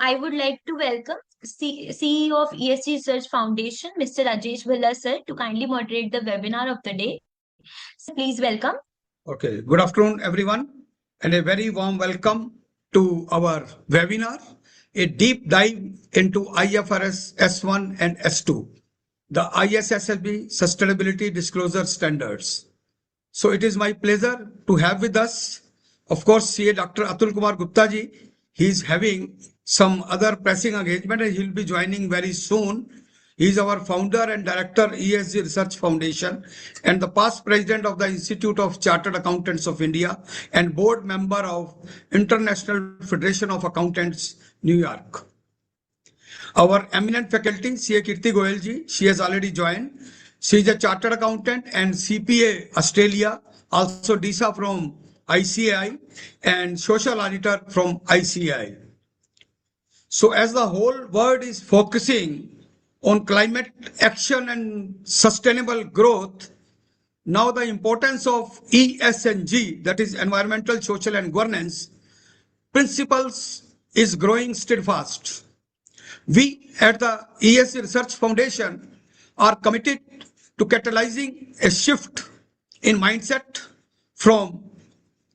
I would like to welcome CEO of ESG Research Foundation, Mr. Rajesh Bhalla sir, to kindly moderate the webinar of the day. So please welcome. Okay, good afternoon, everyone, and a very warm welcome to our webinar, a deep dive into IFRS S1 and S2, the ISSB Sustainability Disclosure Standards. So it is my pleasure to have with us, of course, CA Dr. Atul Kumar Gupta ji. He is having some other pressing engagement and he will be joining very soon. He is our founder and director, ESG Research Foundation, and the past president of the Institute of Chartered Accountants of India and board member of International Federation of Accountants, New York. Our eminent faculty, CA Kirti Goyal ji, she has already joined. She is a chartered accountant and CPA Australia, also DISA from ICAI and social auditor from ICAI. So as the whole world is focusing on climate action and sustainable growth, now the importance of ESG, that is environmental, social and governance principles, is growing steadfast. We at the ESG Research Foundation are committed to catalyzing a shift in mindset from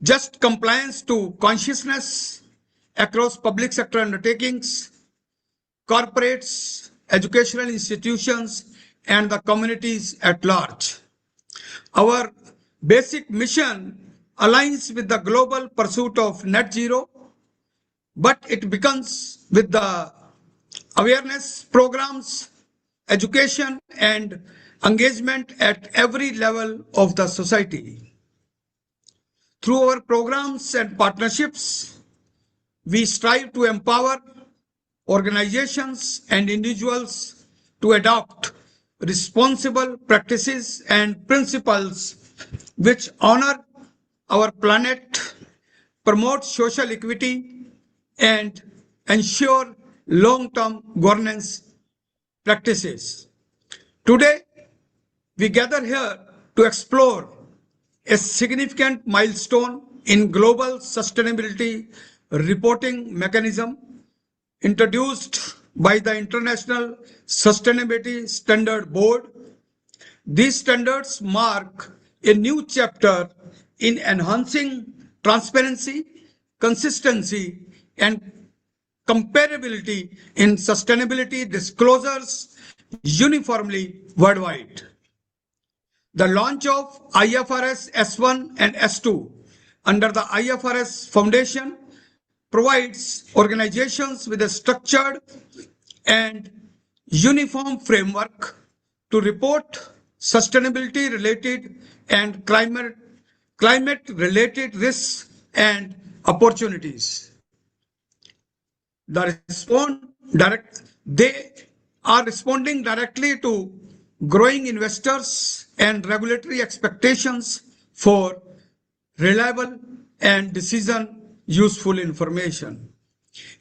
just compliance to consciousness across public sector undertakings, corporates, educational institutions, and the communities at large. Our basic mission aligns with the global pursuit of net zero, but it begins with the awareness programs, education, and engagement at every level of the society. Through our programs and partnerships, we strive to empower organizations and individuals to adopt responsible practices and principles which honor our planet, promote social equity, and ensure long-term governance practices. Today, we gather here to explore a significant milestone in global sustainability reporting mechanism introduced by the International Sustainability Standard Board. These standards mark a new chapter in enhancing transparency, consistency, and comparability in sustainability disclosures uniformly worldwide. The launch of IFRS S1 and S2 under the IFRS Foundation provides organizations with a structured and uniform framework to report sustainability-related and climate-related risks and opportunities. They are responding directly to growing investors and regulatory expectations for reliable and decision-useful information.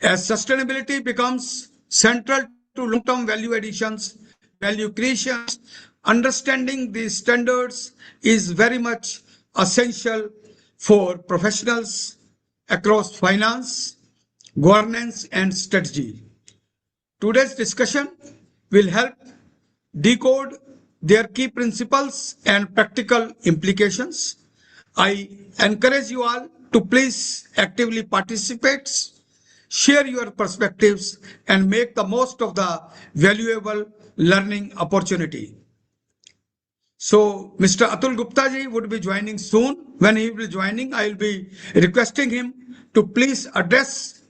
As sustainability becomes central to long-term value creation, understanding these standards is very much essential for professionals across finance, governance, and strategy. Today's discussion will help decode their key principles and practical implications. I encourage you all to please actively participate, share your perspectives, and make the most of the valuable learning opportunity. So, Mr. Atul Gupta ji would be joining soon. When he will be joining, I will be requesting him to please address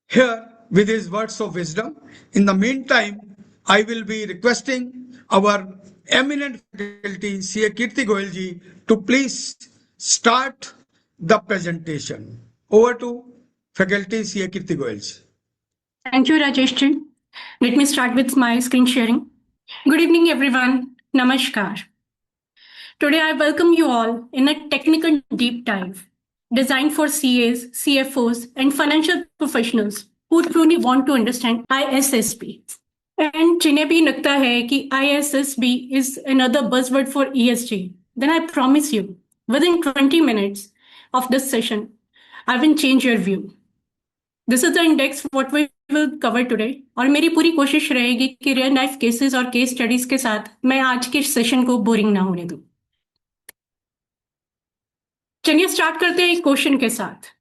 here with his words of wisdom. In the meantime, I will be requesting our eminent faculty, CA Kirti Goyal ji, to please start the presentation. Over to faculty CA Kirti Goyal ji. Thank you, Rajesh ji. Let me start with my screen sharing. Good evening, everyone. Namaskar. Today, I welcome you all in a technical deep dive designed for CAs, CFOs, and financial professionals who truly want to understand ISSB. And जिन्हें भी लगता है कि ISSB is another buzzword for ESG, then I promise you, within 20 minutes of this session, I will change your view. This is the index what we will cover today, और मेरी पूरी कोशिश रहेगी कि रियल लाइफ केसेस और case studies के साथ मैं आज के सेशन को बोरिंग ना होने दूं। चलिए स्टार्ट करते हैं एक क्वेश्चन के साथ।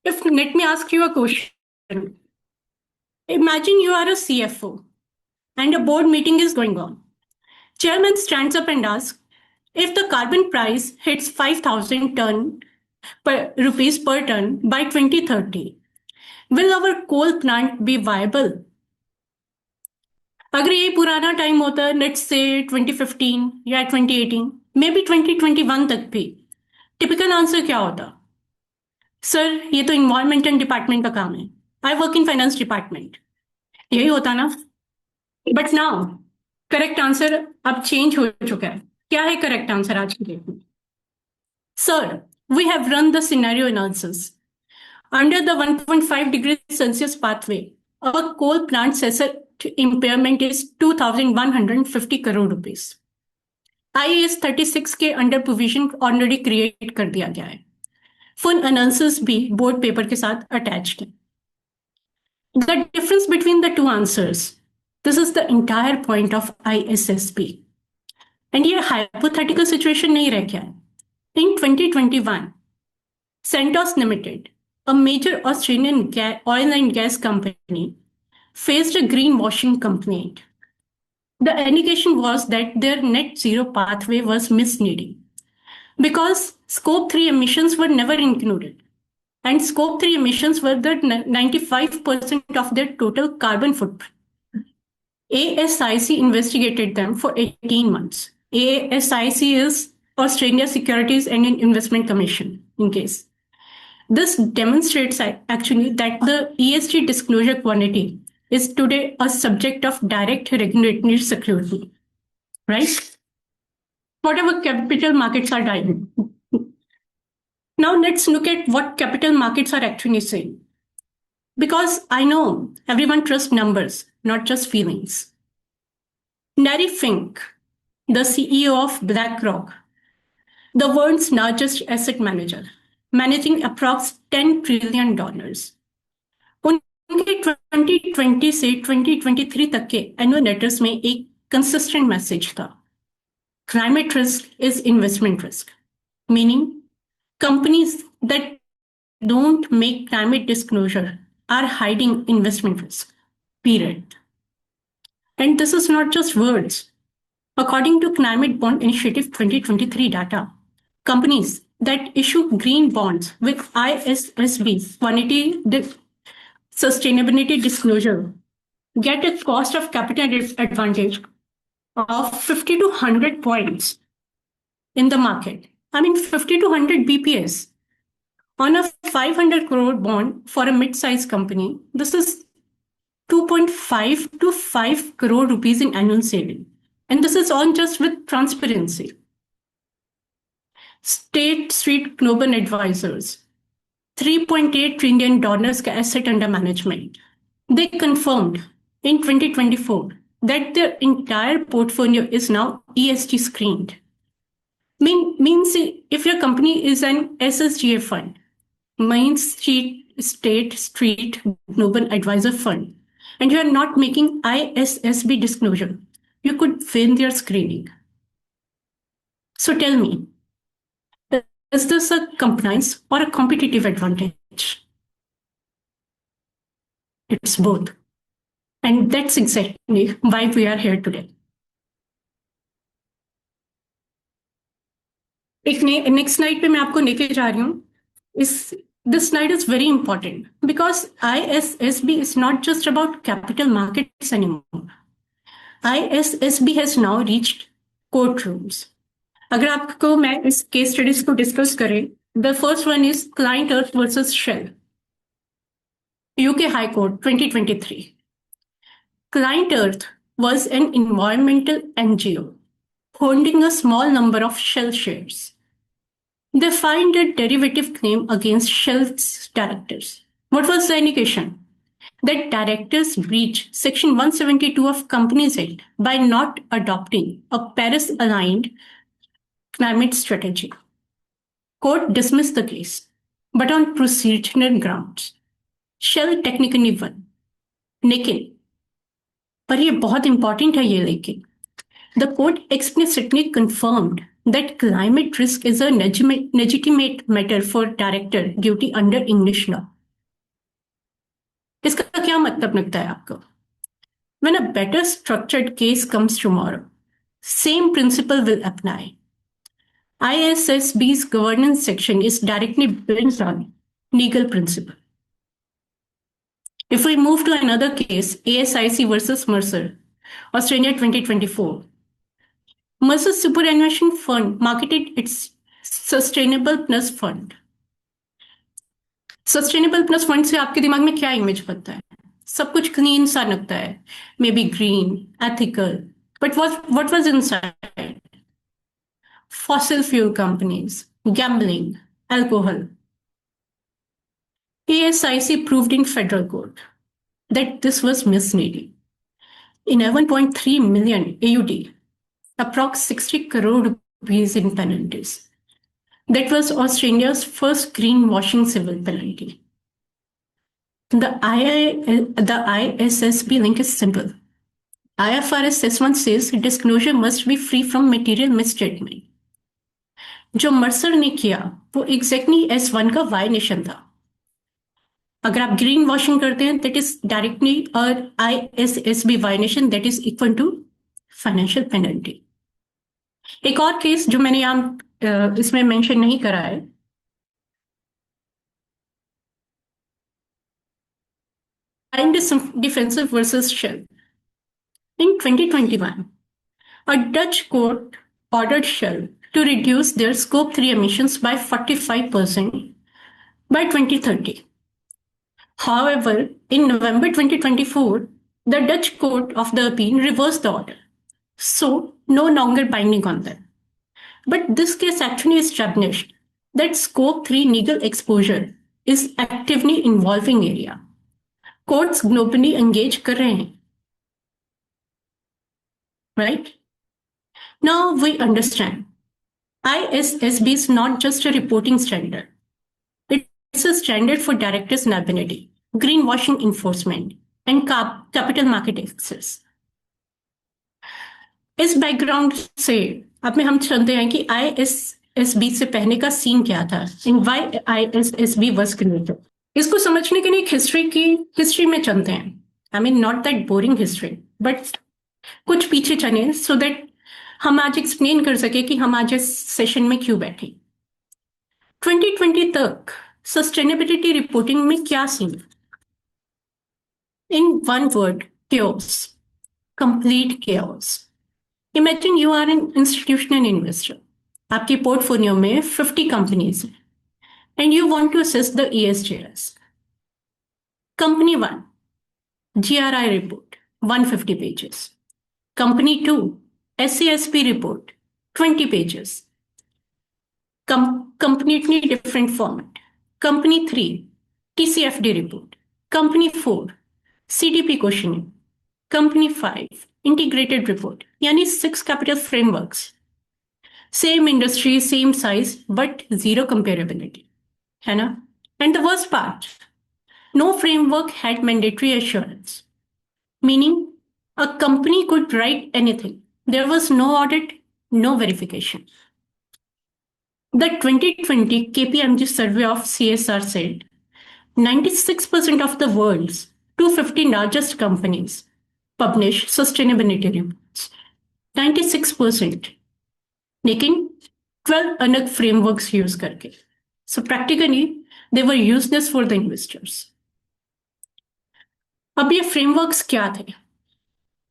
If let me ask you a question. Imagine you are a CFO and a board meeting is going on. Chairman stands up and asks, if the carbon price hits 5,000 rupees per ton by 2030, will our coal plant be viable? अगर ये पुराना time होता है, let's say 2015 या 2018, may be 2021 तक भी, typical answer क्या होता? सर, ये तो इन्वायरमेंटल डिपार्टमेंट का काम है, I work in finance department, यही होता ना? बट नाउ करेक्ट आंसर अब चेंज हो चुका है। क्या है करेक्ट आंसर आज की डेट में? Sir, we have run the scenario analysis under the 1.5 degrees Celsius pathway. Our coal plant's asset impairment is 2,150 crore rupees. IAS 36 के अंडर प्रोविजन ऑलरेडी क्रिएट कर दिया गया है। फुल एनालिसिस भी बोर्ड पेपर के साथ अटैच्ड है। The difference between the two answers, this is the entire point of ISSB. And ये hypothetical situation नहीं रह गया है। In 2021, Santos Limited, a major Australian oil and gas company, faced a greenwashing complaint. The allegation was that their net zero pathway was misleading because Scope 3 emissions were never included, and Scope 3 emissions were the 95% of their total carbon footprint. ASIC investigated them for 18 months. ASIC is Australia Securities and Investment Commission, in case. This demonstrates actually that the ESG disclosure quality is today a subject of direct regulatory scrutiny, right? Whatever capital markets are driving. Now let's look at what capital markets are actually saying. Because I know everyone trusts numbers, not just feelings. Larry Fink, the CEO of BlackRock, the world's largest asset manager, managing approx $10 trillion. उनके 2020 से 2023 तक के annual letters में एक consistent message था। Climate risk is investment risk, meaning companies that don't make climate disclosure are hiding investment risk, period. And this is not just words. According to Climate Bond Initiative 2023 data, companies that issue green bonds with ISSB sustainability disclosure get a cost of capital advantage of 50 to 100 points in the market. I mean 50 to 100 BPS. On a 500 crore bond for a mid-sized company, this is 2.5 to 5 crore rupees in annual saving. And this is on just with transparency. State Street Global Advisors, $3.8 trillion का asset under management. They confirmed in 2024 that their entire portfolio is now ESG screened. Means if your company is an SSGA fund, Main State Street Global Advisor Fund, and you are not making ISSB disclosure, you could fail their screening. So tell me, is this a compliance or a competitive advantage? It's both. And that's exactly why we are here today. एक next slide पे मैं आपको लेके जा रही हूँ। This slide is very important because ISSB is not just about capital markets anymore. ISSB has now reached courtrooms. अगर आपको मैं इस केस स्टडीज को डिस्कस करें, the first one is ClientEarth versus Shell, UK High Court 2023. Client Earth was an environmental NGO holding a small number of Shell shares. They filed a derivative claim against Shell's directors. What was the allegation? That directors breached Section 172 of Companies Act by not adopting a Paris-aligned climate strategy. Court dismissed the case, but on procedural grounds. Shell technically won, लेकिन पर ये बहुत important है ये लेकिन the court explicitly confirmed that climate risk is a legitimate matter for director duty under English law. इसका क्या मतलब लगता है आपको? When a better structured case comes tomorrow, same principle will apply. ISSB's governance section is directly built on legal principle. If we move to another case, ASIC versus Mercer, Australia 2024, Mercer's superannuation fund marketed its Sustainable Plus Fund. Sustainable Plus Fund से आपके दिमाग में क्या image बनता है? सब कुछ clean सा लगता है, may be green, ethical, but what was inside? Fossil fuel companies, gambling, alcohol. ASIC proved in federal court that this was misleading. 11.3 million AUD, approx 60 crore rupees in penalties. That was Australia's first greenwashing civil penalty. The ISSB link is simple. IFRS S1 says disclosure must be free from material misstatement. जो Mercer ने किया वो exactly S1 का violation था. अगर आप green washing करते हैं दैट इज डायरेक्टली और ISSB violation that is equal to financial penalty. एक और केस जो मैंने यहाँ इसमें मेंशन नहीं करा है, defensive versus Shell. In 2021, a Dutch court ordered Shell to reduce their Scope 3 emissions by 45% by 2030. However, in November 2024, the Dutch Court of the Appeal reversed the order, so no longer binding on them. But this case actually established that Scope 3 legal exposure is actively involving area. Courts globally engage कर रहे हैं. Right? Now we understand. ISSB is not just a reporting standard. It's a standard for directors' liability, greenwashing enforcement, and capital market access. इस background से अब में हम चलते हैं कि ISSB से पहले का सीन क्या था and why ISSB was created. इसको समझने के लिए एक हिस्ट्री में चलते हैं. I mean not that boring history, but कुछ पीछे चले so that हम आज एक्सप्लेन कर सके कि हम आज इस सेशन में क्यों बैठे. 2020 तक सस्टेनेबिलिटी रिपोर्टिंग में क्या scene? In one word, chaos. Complete chaos. Imagine you are an institutional investor. आपके पोर्टफोलियो में 50 कंपनीज हैं and you want to assess the ESG risk. Company 1, GRI report, 150 pages. Company 2, SASB report, 20 pages. Completely different format. Company 3, TCFD report. Company 4, CDP questioning. Company 5, integrated report. यानी 6 capital frameworks. Same industry, same size, but zero comparability. है ना? And the worst part, no framework had mandatory assurance. Meaning, a company could write anything. There was no audit, no verification. The 2020 KPMG survey of CSR said 96% of the world's 250 largest companies publish sustainability reports. 96%. लेकिन 12 अलग frameworks use करके. So practically, they were useless for the investors. अब ये frameworks क्या थे?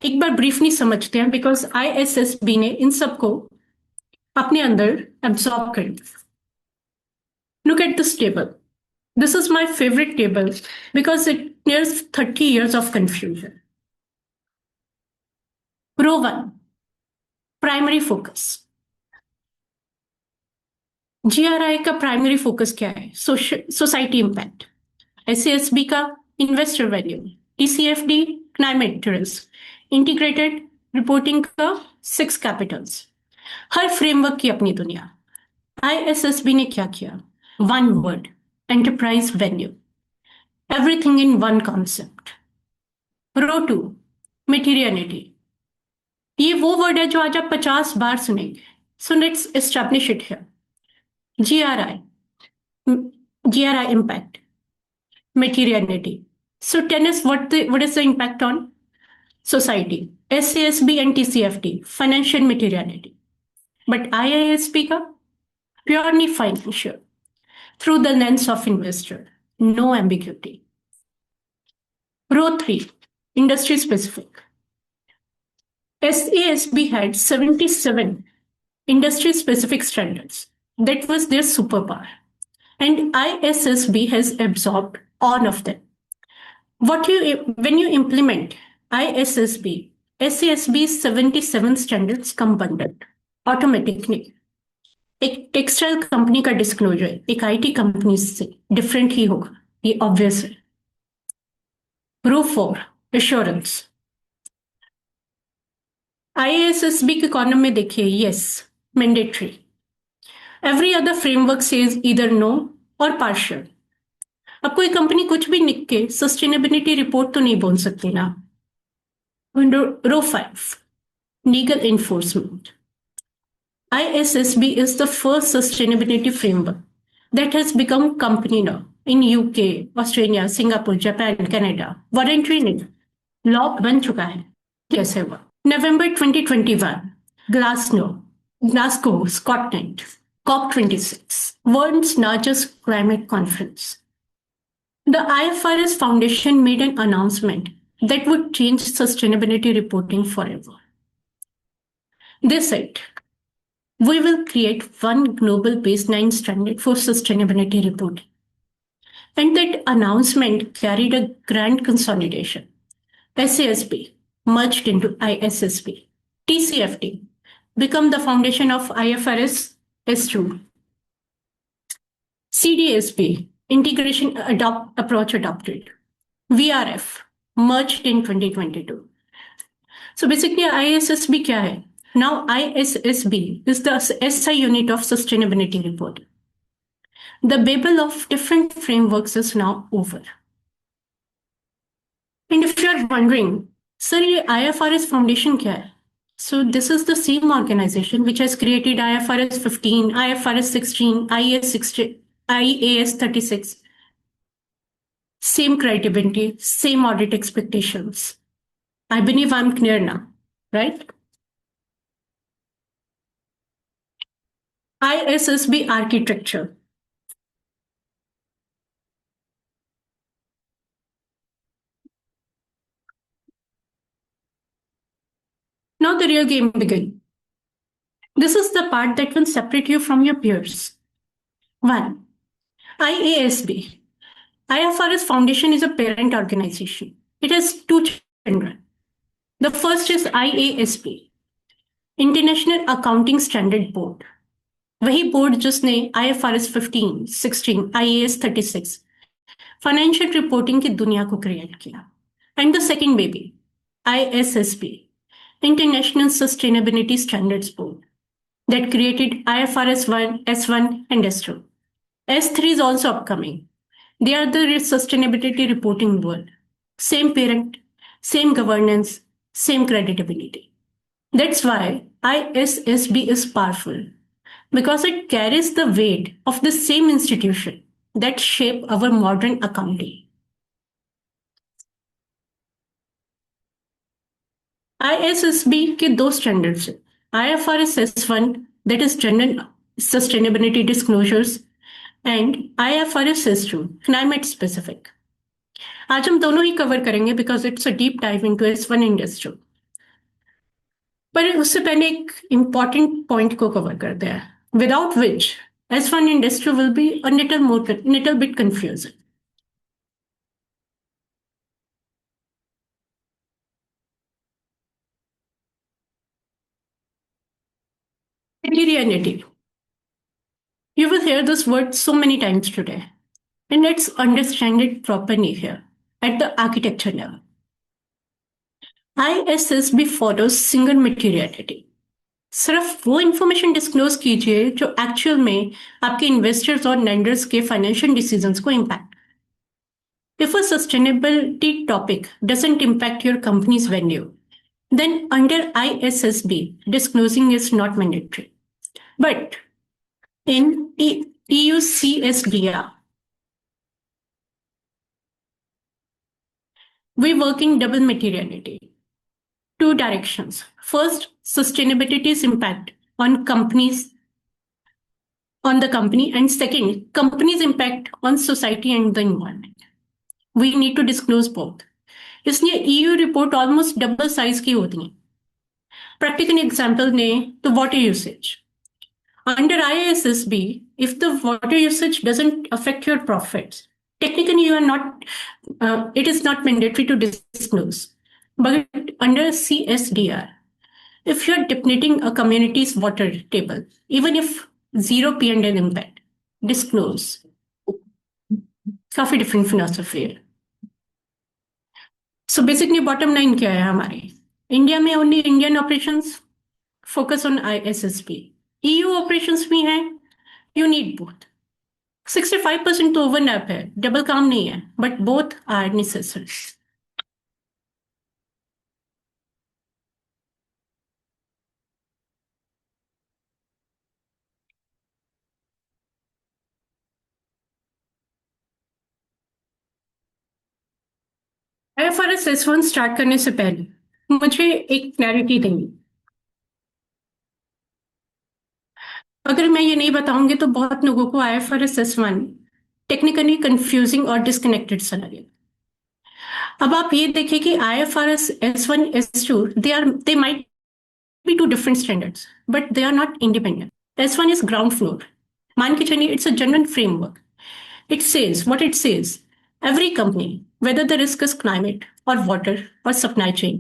एक बार briefly समझते हैं because ISSB ने इन सबको अपने अंदर absorb कर लिया. Look at this table. This is my favorite table because it clears 30 years of confusion. Row 1, primary focus. GRI का प्राइमरी फोकस क्या है? Society impact. SASB का investor value. TCFD climate risk. Integrated reporting का 6 Capitals. हर framework की अपनी दुनिया. ISSB ने क्या किया? 1 word, enterprise value. everything in one concept. Row 2, materiality. ये वो वर्ड है जो आज आप 50 बार सुनेंगे. So let's establish it here. GRI, GRI impact, materiality. So tell us what is the impact on society? SASB and TCFT, financial materiality. But IISP का purely financial, through the lens of investor, no ambiguity. Row 3, industry specific. SASB had 77 industry specific standards. That was their superpower. And ISSB has absorbed all of them. When you implement ISSB, SASB 77 standards come bundled automatically. एक textile company का disclosure एक IT company से different ही होगा, ये obvious है. Row 4, assurance. IASSB के column में देखिए, yes mandatory. Every other framework says either no और पार्शियल. अब कोई कंपनी कुछ भी लिख के सस्टेनेबिलिटी रिपोर्ट तो नहीं बोल सकती ना. रो 5, legal enforcement. ISSB is the first sustainability framework that has become company law in UK, Australia, Singapore, Japan, Canada. Voluntary नहीं, law बन चुका है. कैसे हुआ? November 2021, Glasgow, Scotland, COP26, world's largest climate conference. The IFRS Foundation made an announcement that would change sustainability reporting forever. They said, we will create one global baseline standard for sustainability reporting. And that announcement carried a grand consolidation. SASB merged into ISSB. TCFT became the foundation of IFRS S2. CDSB, integration approach adopted. VRF merged in 2022. So basically ISSB क्या है? Now ISSB is the SI unit of sustainability reporting. The babel of different frameworks is now over. And if you are wondering, sir, ये IFRS Foundation क्या है? So this is the same organization which has created IFRS 15, IFRS 16, IAS 36. Same credibility, same audit expectations. I believe I'm clear now, right? ISSB architecture. Now the real game begins. This is the part that will separate you from your peers. 1. IASB. IFRS Foundation is a parent organization. It has two children. The first is IASB, International Accounting Standard Board. वही board जिसने IFRS 15, 16, IAS 36 financial reporting की दुनिया को create किया. And the second baby ISSB, International Sustainability Standards Board, that created IFRS 1, S1 and S2. S3 is also upcoming. They are the sustainability reporting world. Same parent, same governance, same credibility. That's why ISSB is powerful, because it carries the weight of the same institution that shape our modern accounting. ISSB के दो standards हैं. IFRS S1, that is General Sustainability Disclosures, and IFRS S2, Climate Specific. आज हम दोनों ही cover करेंगे because it's a deep dive into S1 and S2. पर उससे पहले एक important point को कवर करते हैं, without which S1 and S2 will be a little bit confusing. Materiality. You will hear this word so many times today, and let's understand it properly here at the architecture level. ISSB follows single materiality. सिर्फ वो information disclose कीजिए जो actual में आपके investors और lenders के financial decisions को impact. If a sustainability topic doesn't impact your company's value, then under ISSB, disclosing is not mandatory. But in EU CSDR, we work in double materiality. Two directions. First, sustainability's impact on the company, and second, company's impact on society and the environment. We need to disclose both. इसलिए EU report almost double size की होती है. Practical example ने तो water usage. Under ISSB, if the water usage doesn't affect your profits, technically it is not mandatory to disclose. But under CSDR, if you're depleting a community's water table, even if zero P&L impact, disclose. काफी different philosophy है. So basically bottom line क्या है हमारी? India में only Indian operations, focus on ISSB. EU operations भी हैं, you need both. 65% तो overlap है, double काम नहीं है, but both are necessary. IFRS S1 start करने से पहले मुझे एक क्लैरिटी देंगे. अगर मैं ये नहीं बताऊंगी तो बहुत लोगों को IFRS S1 टेक्निकली कंफ्यूजिंग और डिस्कनेक्टेड सा लगेगा. अब आप ये देखिए कि IFRS S1 S2 they might be two different standards, but they are not independent. S1 is ground floor. मान के चलिए it's a general framework. It says what it says. Every company, whether the risk is climate or water or supply chain,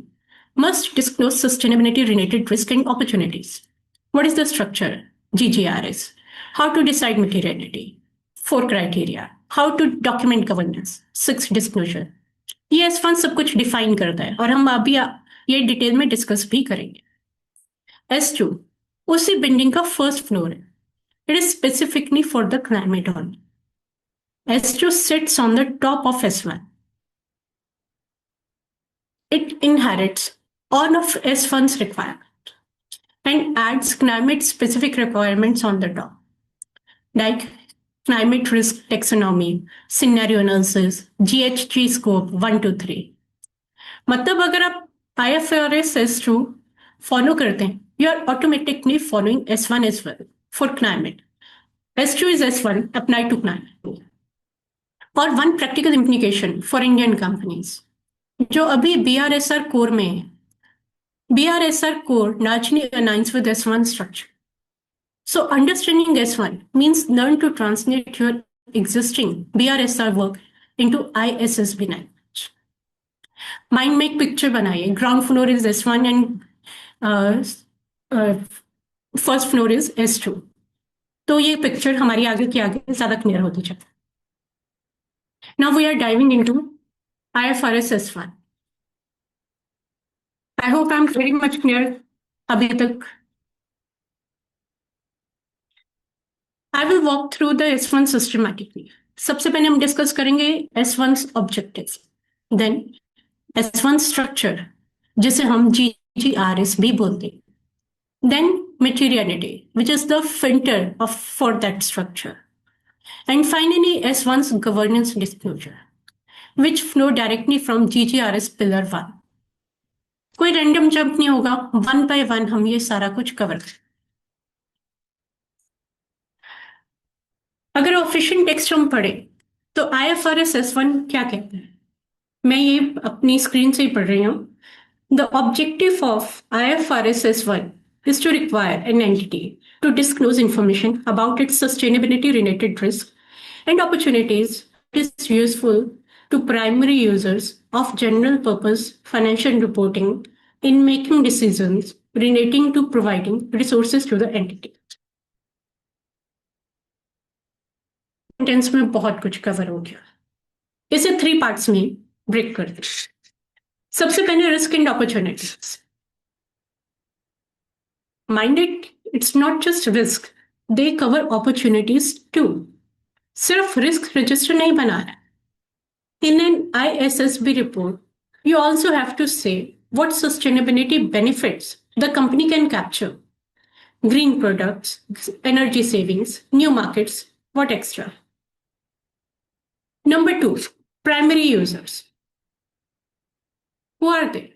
must disclose sustainability-related risk and opportunities. What is the structure? GGRS. How to decide materiality? 4 criteria. How to document governance? 6 disclosure. ये S1 सब कुछ define करता है और हम अभी ये detail में डिस्कस भी करेंगे. S2 उसी बिल्डिंग का फर्स्ट फ्लोर है. It is specifically for the climate only. S2 sits on the top of S1. It inherits all of S1's requirements and adds climate-specific requirements on the top, like climate risk taxonomy, scenario analysis, GHG scope 1 to 3. मतलब अगर आप IFRS S2 follow करते हैं, you are automatically following S1 as well for climate. S2 is S1 applied to climate. और one practical implication for Indian companies जो अभी BRSR core में है. BRSR core largely aligns with S1 structure. So understanding S1 means learn to translate your existing BRSR work into ISSB language. Mind में एक picture बनाइए. Ground floor is S1 and first floor is S2. तो ये picture हमारी आगे की आगे ज्यादा क्लियर होती जाती है. Now we are diving into IFRS S1. I hope I'm very much clear अभी तक. I will walk through the S1 systematically. सबसे पहले हम डिस्कस करेंगे S1's objectives. Then S1 structure जिसे हम GGRS भी बोलते हैं. Then materiality, which is the filter for that structure. And finally, S1's governance disclosure, which flow directly from GGRS Pillar 1. कोई रैंडम जंप नहीं होगा. 1 by 1 हम ये सारा कुछ कवर करें. अगर ऑफिशियल टेक्स्ट हम पढ़े तो IFRS S1 क्या कहते हैं? मैं ये अपनी स्क्रीन से ही पढ़ रही हूँ. The objective of IFRS S1 is to require an entity to disclose information about its sustainability-related risks and opportunities that is useful to primary users of general-purpose financial reporting in making decisions relating to providing resources to the entity. Sentence में बहुत कुछ cover हो गया. इसे 3 parts में break कर दें. सबसे पहले risk and opportunities. Mind it, it's not just risk, they cover opportunities too. सिर्फ रिस्क रजिस्टर नहीं बना रहा है. In an ISSB report, you also have to say what sustainability benefits the company can capture: green products, energy savings, new markets, what extra. Number two, primary users. Who are they?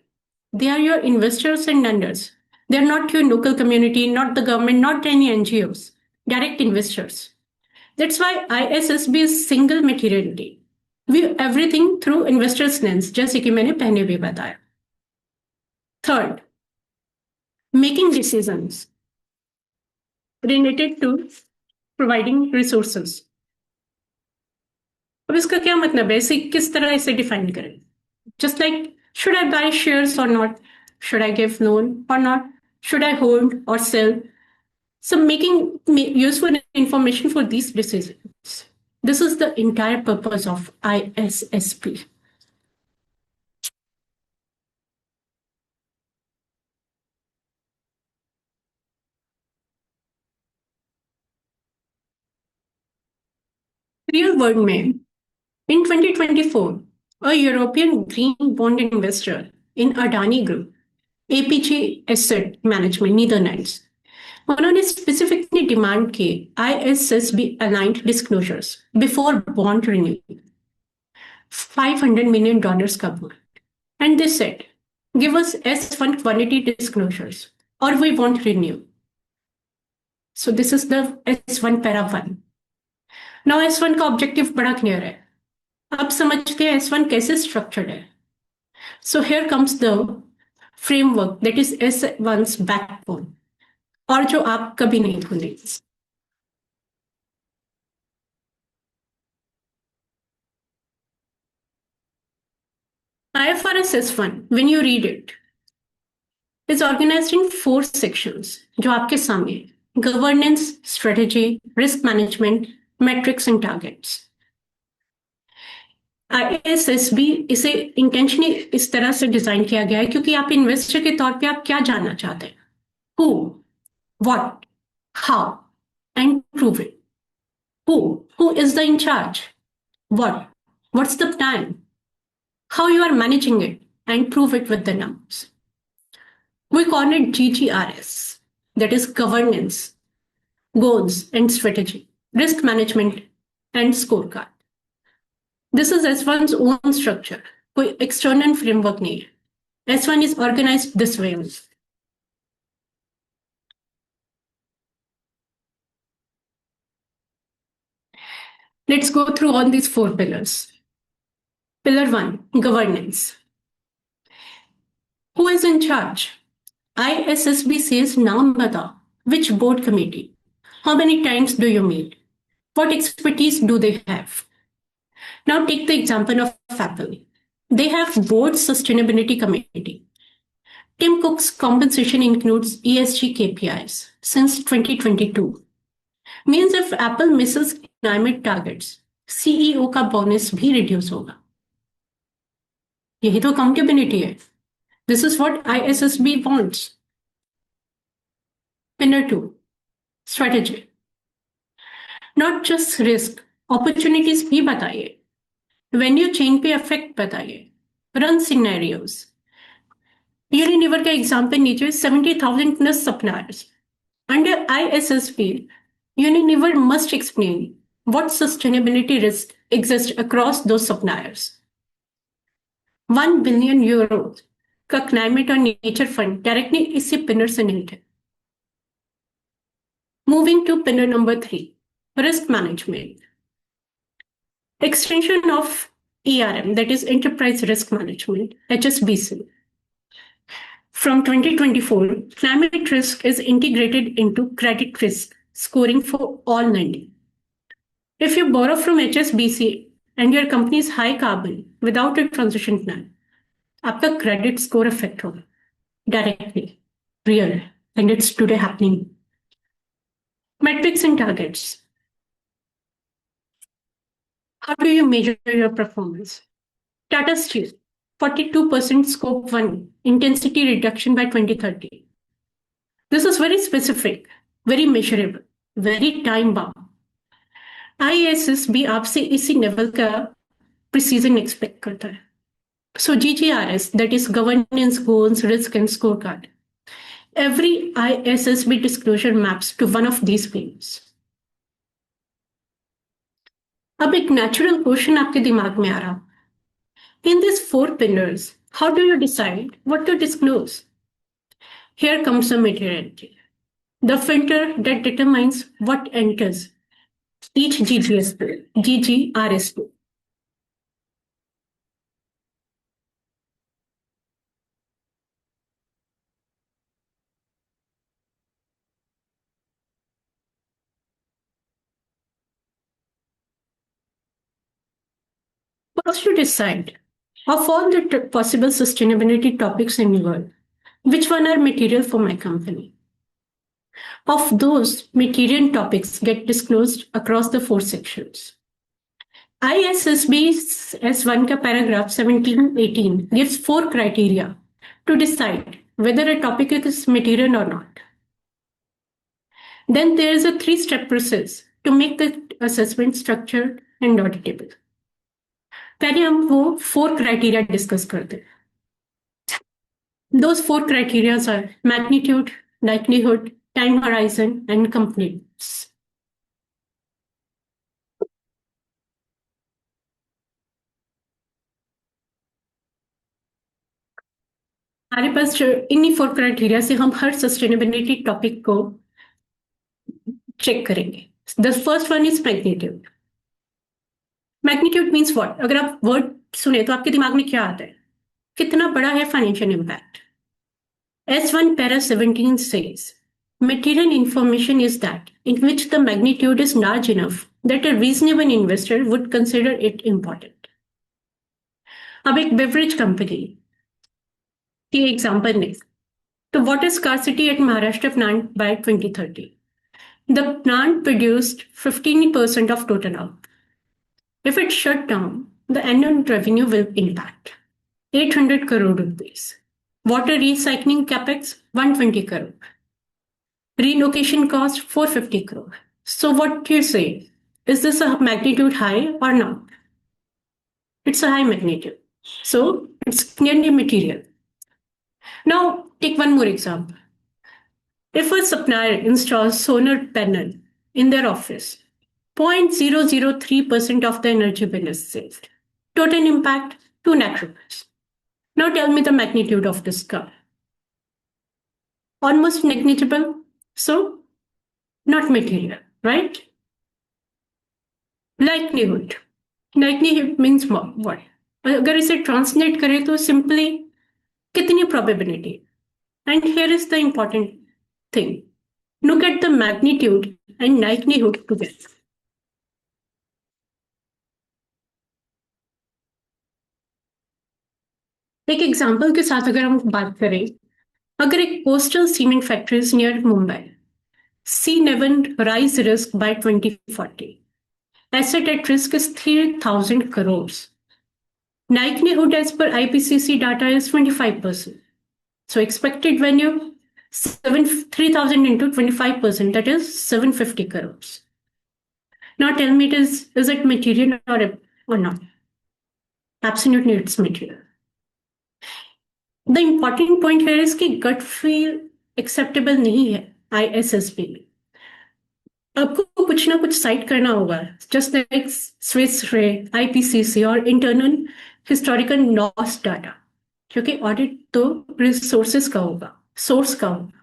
They are your investors and lenders. They are not your local community, not the government, not any NGOs, direct investors. That's why ISSB is single materiality. View everything through investors' lens, जैसे कि मैंने पहले भी बताया. Third, making decisions related to providing resources. अब इसका क्या मतलब है? इसे किस तरह इसे डिफाइन करें? Just like, should I buy shares or not? Should I give loan or not? Should I hold or sell? So making useful information for these decisions. This is the entire purpose of ISSP. Real world में, in 2024, a European green bond investor in Adani Group, APG Asset Management, Netherlands, उन्होंने specifically demand किए ISSB aligned disclosures before bond renewal, $500 million का bond. And they said, give us S1 quality disclosures or we won't renew. So this is the S1 para 1. Now S1 का objective बड़ा clear है. अब समझते हैं S1 कैसे structured है. So here comes the framework that is S1's backbone, और जो आप कभी नहीं भूलेंगे. IFRS S1, when you read it, is organized in 4 sections, जो आपके सामने है. Governance, strategy, risk management, metrics and targets. ISSB इसे इंटेंशनली इस तरह से डिजाइन किया गया है क्योंकि आप इन्वेस्टर के तौर पे आप क्या जानना चाहते हैं. Who, what, how, and prove it. Who is the in charge? What's the plan? How you are managing it, and prove it with the numbers. We call it GGRS, that is governance, goals and strategy, risk management and scorecard. This is S1's own structure. कोई external framework नहीं है. S1 is organized this way. Let's go through all these 4 pillars. Pillar 1, governance. Who is in charge? ISSB says नाम बताओ. Which board committee? How many times do you meet? What expertise do they have? Now take the example of Apple. They have board sustainability committee. Tim Cook's compensation includes ESG KPIs since 2022. Means if Apple misses climate targets, CEO का bonus भी reduce होगा. यही तो accountability है. This is what ISSB wants. Pillar 2, strategy. Not just risk, opportunities भी बताइए. Value chain पे effect बताइए. Run scenarios. Unilever का example नीचे 70,000 plus suppliers. Under ISSB, Unilever must explain what sustainability risks exist across those suppliers. 1 billion euros का climate और nature fund directly इसी pillar से linked है. Moving to pillar number 3, risk management. Extension of ERM, that is Enterprise Risk Management, HSBC. From 2024, climate risk is integrated into credit risk scoring for all lending. If you borrow from HSBC and your company is high carbon without a transition plan, आपका credit score affect होगा directly, real, and it's today happening. Metrics and targets. How do you measure your performance? Tata Steel, 42% scope 1 intensity reduction by 2030. This is very specific, very measurable, very time bound. ISSB आपसे इसी level का precision expect करता है. So GGRS, that is Governance, Goals, Risk and Scorecard. Every ISSB disclosure maps to one of these pillars. अब एक natural question आपके दिमाग में आ रहा. In these 4 pillars, how do you decide what to disclose? Here comes the materiality, the filter that determines what enters each GGRS bill. First, you decide of all the possible sustainability topics in the world, which one are material for my company? Of those, material topics get disclosed across the 4 sections. ISSB S1 का paragraph 17-18 gives 4 criteria to decide whether a topic is material or not. Then there is a 3-step process to make the assessment structured and auditable. पहले हम वो 4 criteria discuss करते हैं. Those 4 criteria are magnitude, likelihood, time horizon, and completeness. हमारे पास इन्हीं 4 criteria से हम हर sustainability topic को चेक करेंगे. The first one is magnitude. Magnitude means what? अगर आप वर्ड सुने तो आपके दिमाग में क्या आता है? कितना बड़ा है financial impact? S1 para 17 says material information is that in which the magnitude is large enough that a reasonable investor would consider it important. अब एक बेवरेज कंपनी की एग्जांपल लें तो water scarcity at Maharashtra plant by 2030. The plant produced 15% of total output. If it shut down, the annual revenue will impact 800 crore rupees. Water recycling capex 120 crore. Relocation cost 450 crore. So what do you say? Is this a magnitude high or not? It's a high magnitude. So it's clearly material. Now take one more example. If a supplier installs solar panel in their office, 0.003% of the energy bill is saved. Total impact 2 lakh rupees. Now tell me the magnitude of this car. Almost negligible, so not material, right? Likelihood. Likelihood means what? अगर इसे translate करें तो simply कितनी probability? And here is the important thing. Look at the magnitude and likelihood together. एक example के साथ अगर हम बात करें, अगर एक coastal cement factory near Mumbai, sea level rise risk by 2040. Asset at risk is 3,000 crores. Likelihood as per IPCC data is 25%. So expected value 3,000 into 25%, that is 750 crores. Now tell me, is it material or not? Absolutely, it's material. The important point here is कि gut feel acceptable नहीं है ISSB में. आपको कुछ ना कुछ site करना होगा, just like Swiss Re, IPCC और internal historical loss data. क्योंकि ऑडिट तो रिसोर्सेज का होगा, सोर्स का होगा,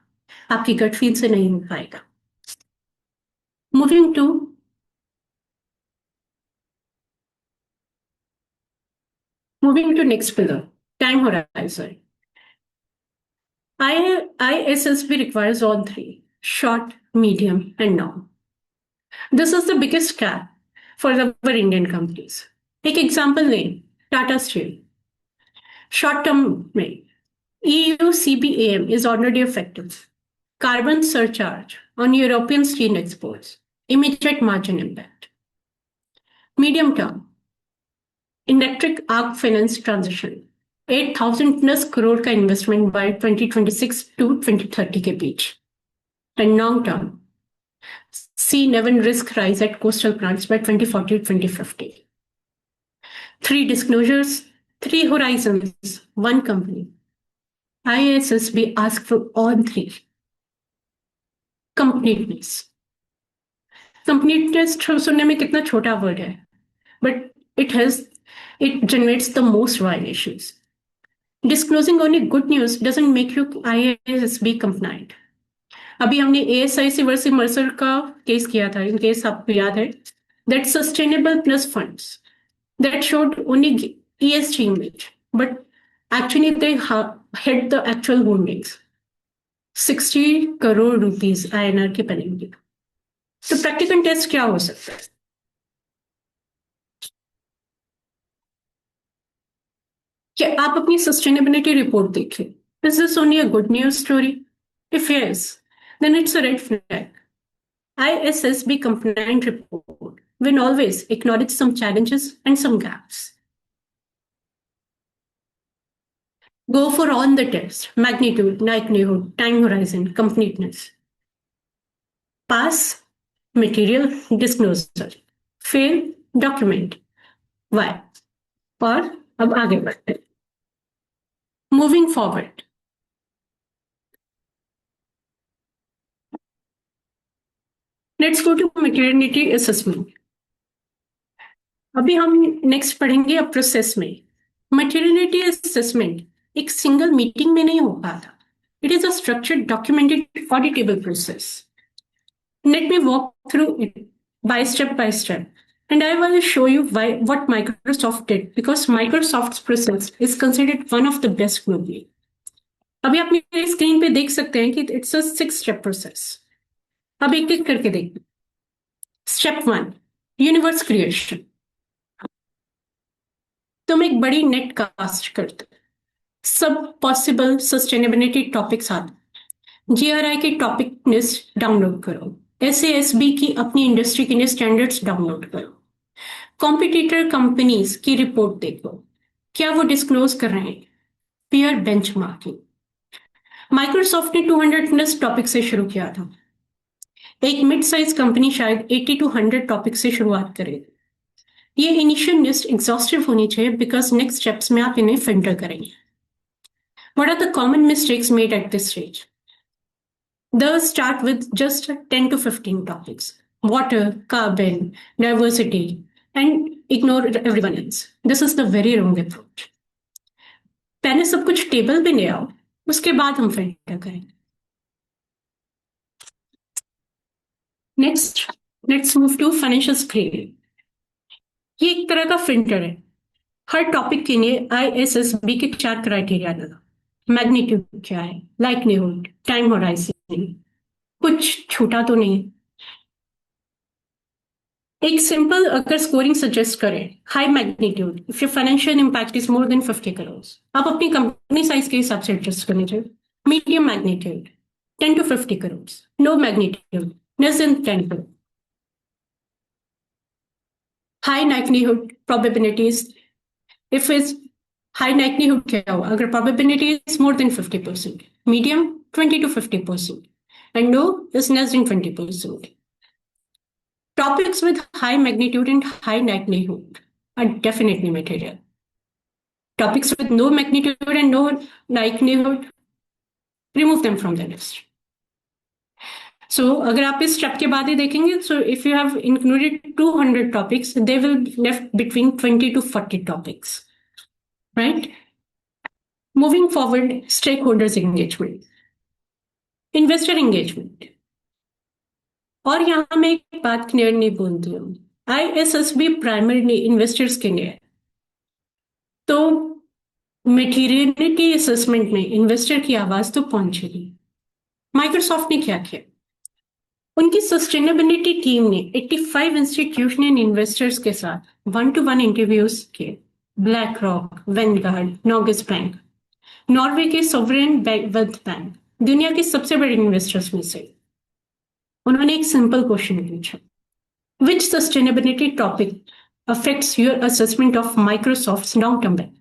आपकी गट फील से नहीं हो पाएगा. Moving to next pillar, time horizon. ISSB requires all 3: short, medium, and long. This is the biggest gap for our Indian companies. एक एग्जाम्पल लें, टाटा स्टील. शॉर्ट टर्म में EU CBAM is already effective. Carbon surcharge on European steel exports, immediate margin impact. Medium term, electric arc furnace transition, 8,000 plus crore का investment by 2026 to 2030 के बीच. And long term, sea level risk rise at coastal plants by 2040 to 2050. 3 disclosures, 3 horizons, 1 company. ISSB asks for all 3. Completeness. Completeness सुनने में कितना छोटा word है, but it generates the most violations. Disclosing only good news doesn't make you ISSB compliant. अभी हमने ASIC versus Mercer का case किया था, इन केस आपको याद है, that sustainable plus funds that showed only ESG image, but actually they hit the actual woundings. 60 crore rupees INR की penalty. तो प्रैक्टिकल टेस्ट क्या हो सकता है? कि आप अपनी सस्टेनेबिलिटी रिपोर्ट देखें. Is this only a good news story? If yes, then it's a red flag. ISSB compliant report will always acknowledge some challenges and some gaps. Go for all the tests: magnitude, likelihood, time horizon, completeness. Pass, material disclosure. Fail, document. Why? और अब आगे बढ़ते हैं. Moving forward. Let's go to maternity assessment. अभी हम next पढ़ेंगे अब process में. Maternity assessment एक सिंगल मीटिंग में नहीं हो पाता. It is a structured, documented, auditable process. Let me walk through it by step, and I will show you what Microsoft did, because Microsoft's process is considered one of the best globally. अभी आप मेरी screen पे देख सकते हैं कि it's a 6-step process. अब एक एक करके देखते. Step 1, universe creation. तुम एक बड़ी नेट कास्ट करते, सब पॉसिबल सस्टेनेबिलिटी टॉपिक्स आते. GRI की टॉपिक लिस्ट डाउनलोड करो. SASB की अपनी इंडस्ट्री के लिए स्टैंडर्ड्स डाउनलोड करो. कॉम्पिटिटर कंपनीज की रिपोर्ट देखो, क्या वो डिस्क्लोज कर रहे हैं. Peer benchmarking. माइक्रोसॉफ्ट ने 200+ टॉपिक से शुरू किया था. एक मिड साइज कंपनी शायद 80 to 100 टॉपिक से शुरुआत करे. ये इनिशियल लिस्ट एग्जॉस्टिव होनी चाहिए, बिकॉज नेक्स्ट स्टेप्स में आप इन्हें फिल्टर करेंगे. What are the common mistakes made at this stage? They'll start with just 10 to 15 topics: water, carbon, diversity, and ignore everyone else. This is the very wrong approach. पहले सब कुछ table पे ले आओ, उसके बाद हम फिल्टर करेंगे. Next, let's move to financial screening. ये एक तरह का फिल्टर है. हर टॉपिक के लिए ISSB के 4 क्राइटेरिया लगा. मैग्नीट्यूड क्या है, लाइकलीहुड, टाइम होराइजन, कुछ छूटा तो नहीं. एक सिंपल अगर स्कोरिंग सजेस्ट करें, high magnitude if your financial impact is more than 50 crore. आप अपनी कंपनी साइज के हिसाब से एडजस्ट करने चाहिए. Medium magnitude 10 to 50 crore. Low magnitude less than 10 crore. High likelihood probabilities, if is high likelihood क्या हो, अगर probability is more than 50%. Medium 20 to 50%, and low is less than 20%. Topics with high magnitude and high likelihood are definitely material. Topics with no magnitude and no likelihood, remove them from the list. So, अगर आप इस step के बाद ही देखेंगे, so if you have included 200 topics, they will be left between 20 to 40 topics, right? Moving forward, stakeholders engagement, investor engagement. और यहाँ मैं एक बात क्लियर नहीं बोलती हूँ, ISSB प्राइमरीली इन्वेस्टर्स के लिए. तो मटेरियलिटी असेसमेंट में इन्वेस्टर की आवाज तो पहुंचेगी. माइक्रोसॉफ्ट ने क्या किया, उनकी सस्टेनेबिलिटी टीम ने 85 इंस्टीट्यूशनल इन्वेस्टर्स के साथ 1-to-1 इंटरव्यूज किए. Black rock, Vanguard, नॉर्गेस bank, Norway के सॉवरेन वेल्थ बैंक, दुनिया के सबसे बड़े इन्वेस्टर्स में से. उन्होंने एक सिंपल क्वेश्चन पूछा, which sustainability topic affects your assessment of Microsoft long term value.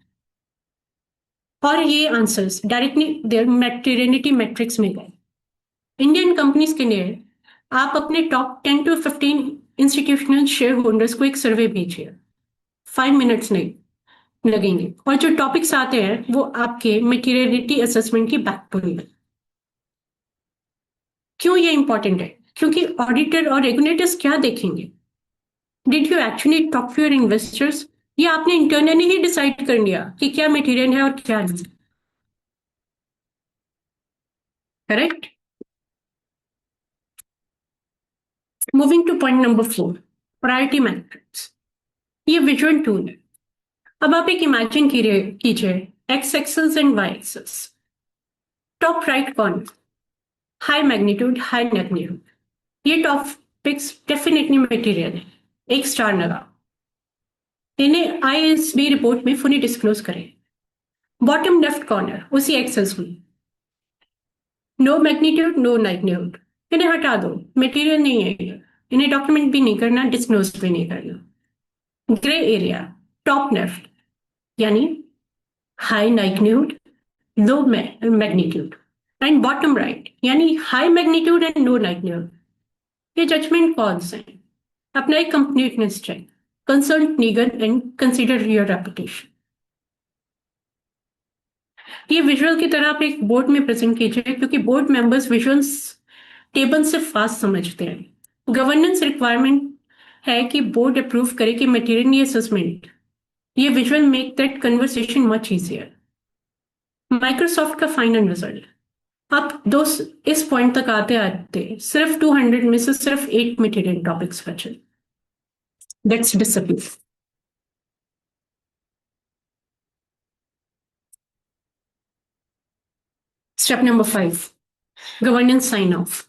और ये answers directly their materiality matrix में गए. इंडियन कंपनीज के लिए आप अपने top 10 to 15 institutional share holders को एक सर्वे भेजिए. 5 minutes नहीं, लगेंगे और जो टॉपिक्स आते हैं वो आपके मटेरियलिटी असेसमेंट की बैकबोन है। क्यों ये इंपॉर्टेंट है? क्योंकि ऑडिटर और रेगुलेटर्स क्या देखेंगे? Did you actually talk to your investors, या आपने इंटरनली ही डिसाइड कर लिया कि क्या मटेरियल है और क्या नहीं? Correct. Moving to point number 4, priority matrix. ये विजुअल टूल है। अब आप एक इमेजिन कीजिए X axis and Y axis. Top right corner, high magnitude, high magnitude, ये टॉपिक्स डेफिनेटली मटेरियल है, एक स्टार लगा। इन्हें आईएसबी रिपोर्ट में फुली डिस्क्लोज करें। बॉटम लेफ्ट कॉर्नर उसी एक्सेस में, नो मैग्नीट्यूड, नो मैग्नीट्यूड, इन्हें हटा दो, मटेरियल नहीं है ये। इन्हें डॉक्यूमेंट भी नहीं करना, डिस्क्लोज भी नहीं करना। ग्रे एरिया, टॉप लेफ्ट यानी high magnitude, low magnitude, and bottom right यानी high magnitude and low magnitude. ये जजमेंट कॉल्स हैं। अपना एक completeness check, consult legal and consider your reputation. ये विजुअल की तरह आप एक बोर्ड में प्रेजेंट कीजिए, क्योंकि बोर्ड मेंबर्स विजुअल्स टेबल से फास्ट समझते हैं। गवर्नेंस रिक्वायरमेंट है कि बोर्ड अप्रूव करे कि मटेरियल असेसमेंट, ये visual make that conversation much easier. Microsoft का फाइनल रिजल्ट, आप दो इस पॉइंट तक आते आते सिर्फ 200 में से सिर्फ 8 मटेरियल टॉपिक्स बचे। That's discipline. Step number 5, governance sign off.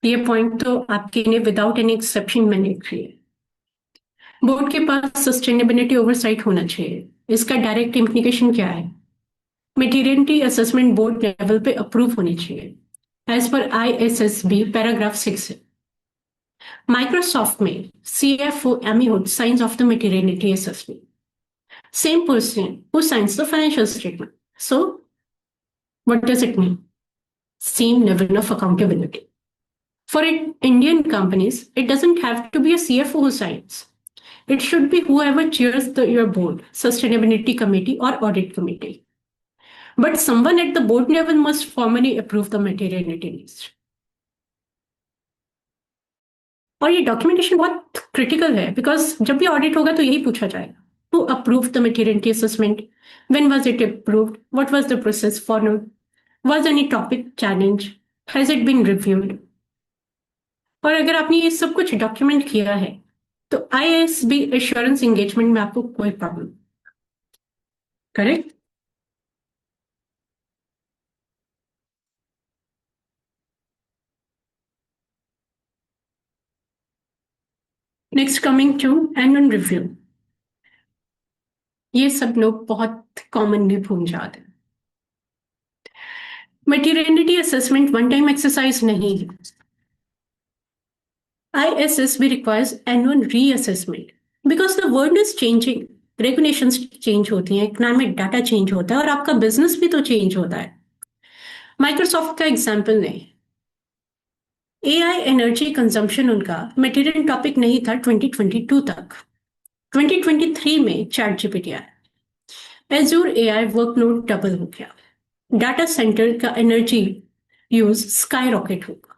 ये पॉइंट तो आपके लिए विदाउट एनी एक्सेप्शन मैंडेटरी है। बोर्ड के पास सस्टेनेबिलिटी ओवरसाइट होना चाहिए। इसका डायरेक्ट इम्प्लीकेशन क्या है? मटेरियलिटी असेसमेंट बोर्ड लेवल पे अप्रूव होनी चाहिए एज पर आईएसएसबी पैराग्राफ 6 है। माइक्रोसॉफ्ट में CFO Amy Hood signs off the materiality assessment, same person who signs the financial statement. So, what does it mean? Same level of accountability. For Indian companies, it doesn't have to be a CFO who signs. It should be whoever chairs your board, sustainability committee, or audit committee. But someone at the board level must formally approve the materiality list. और ये documentation बहुत critical है, because जब भी audit होगा तो यही पूछा जाएगा, who approved the materiality assessment, when was it approved, what was the process followed, was any topic challenged, has it been reviewed। और अगर आपने ये सब कुछ डॉक्यूमेंट किया है तो आईएसबी एश्योरेंस एंगेजमेंट में आपको कोई problem. Correct. Next coming to annual review. ये सब लोग बहुत कॉमनली भूल जाते हैं। Materiality assessment one time exercise नहीं है। ISSB requires annual reassessment because the world is changing. Regulations change होती हैं, climate data change होता है और आपका business भी तो change होता है। Microsoft का एग्जाम्पल लें, AI एनर्जी कंजम्पशन उनका मटेरियल टॉपिक नहीं था 2022 तक। 2023 में चैट जीपीटी आया, एजूर AI वर्कलोड डबल हो गया, डाटा सेंटर का एनर्जी यूज स्काई रॉकेट होगा।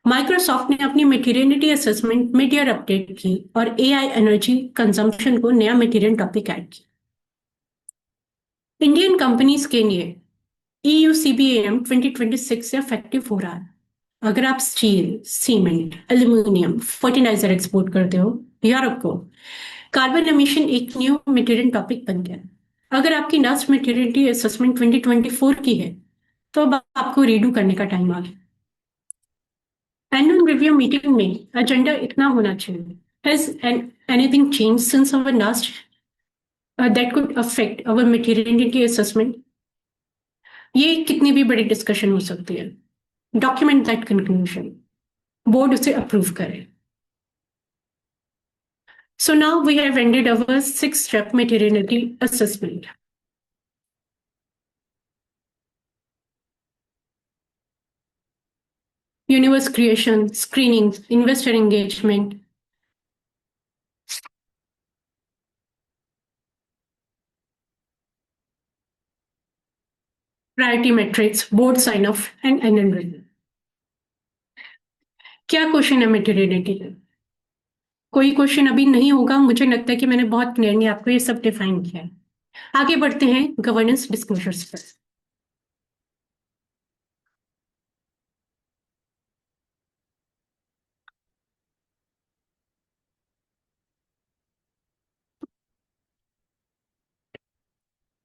माइक्रोसॉफ्ट ने अपनी materiality assessment mid year update की और AI एनर्जी कंजम्पशन को नया मटेरियल टॉपिक ऐड किया। इंडियन कंपनीज के लिए EU CBAM 2026 से इफेक्टिव हो रहा है। अगर आप steel, cement, aluminium, fertiliser export करते हो यूरोप को, कार्बन एमिशन एक न्यू मटेरियल टॉपिक बन गया। अगर आपकी लास्ट मटेरियलिटी असेसमेंट 2024 की है तो अब आपको रीडू करने का टाइम आ गया। एनुअल रिव्यू मीटिंग में एजेंडा इतना होना चाहिए, has anything change since our last that could affect our materiality assessment. ये कितनी भी बड़ी डिस्कशन हो सकती है। डॉक्यूमेंट दैट कंक्लूजन, बोर्ड उसे अप्रूव करे। So now we have ended our 6-step materiality assessment. Universe creation, screening, investor engagement. priority metrics, board sign off, and annual review. क्या क्वेश्चन है मेटेरियलिटी का? कोई क्वेश्चन अभी नहीं होगा, मुझे लगता है कि मैंने बहुत क्लियरली आपको ये सब डिफाइन किया है। आगे बढ़ते हैं गवर्नेंस डिस्क्लोजर्स पर।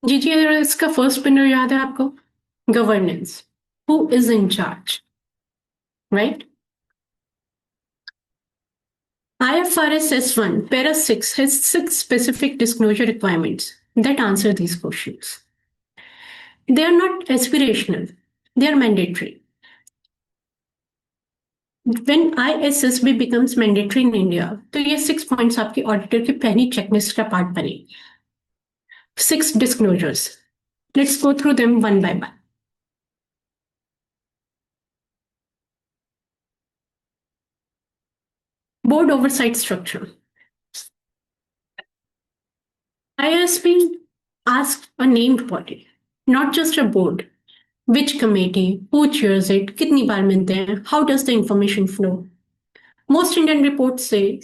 जी जी, इसका फर्स्ट पिलर याद है आपको? Governance, who is in charge, right? IFRS S1 Para 6 has 6 specific disclosure requirements that answer these questions. They are not aspirational, they are mandatory. When ISSB becomes mandatory in India, तो ये 6 points आपकी auditor की पहली checklist का part बनेगी. 6 disclosures. Let's go through them one by one. Board oversight structure. ISB asks a named body, not just a board. Which committee, who chairs it, कितनी बार मिलते हैं, how does the information flow? Most Indian reports says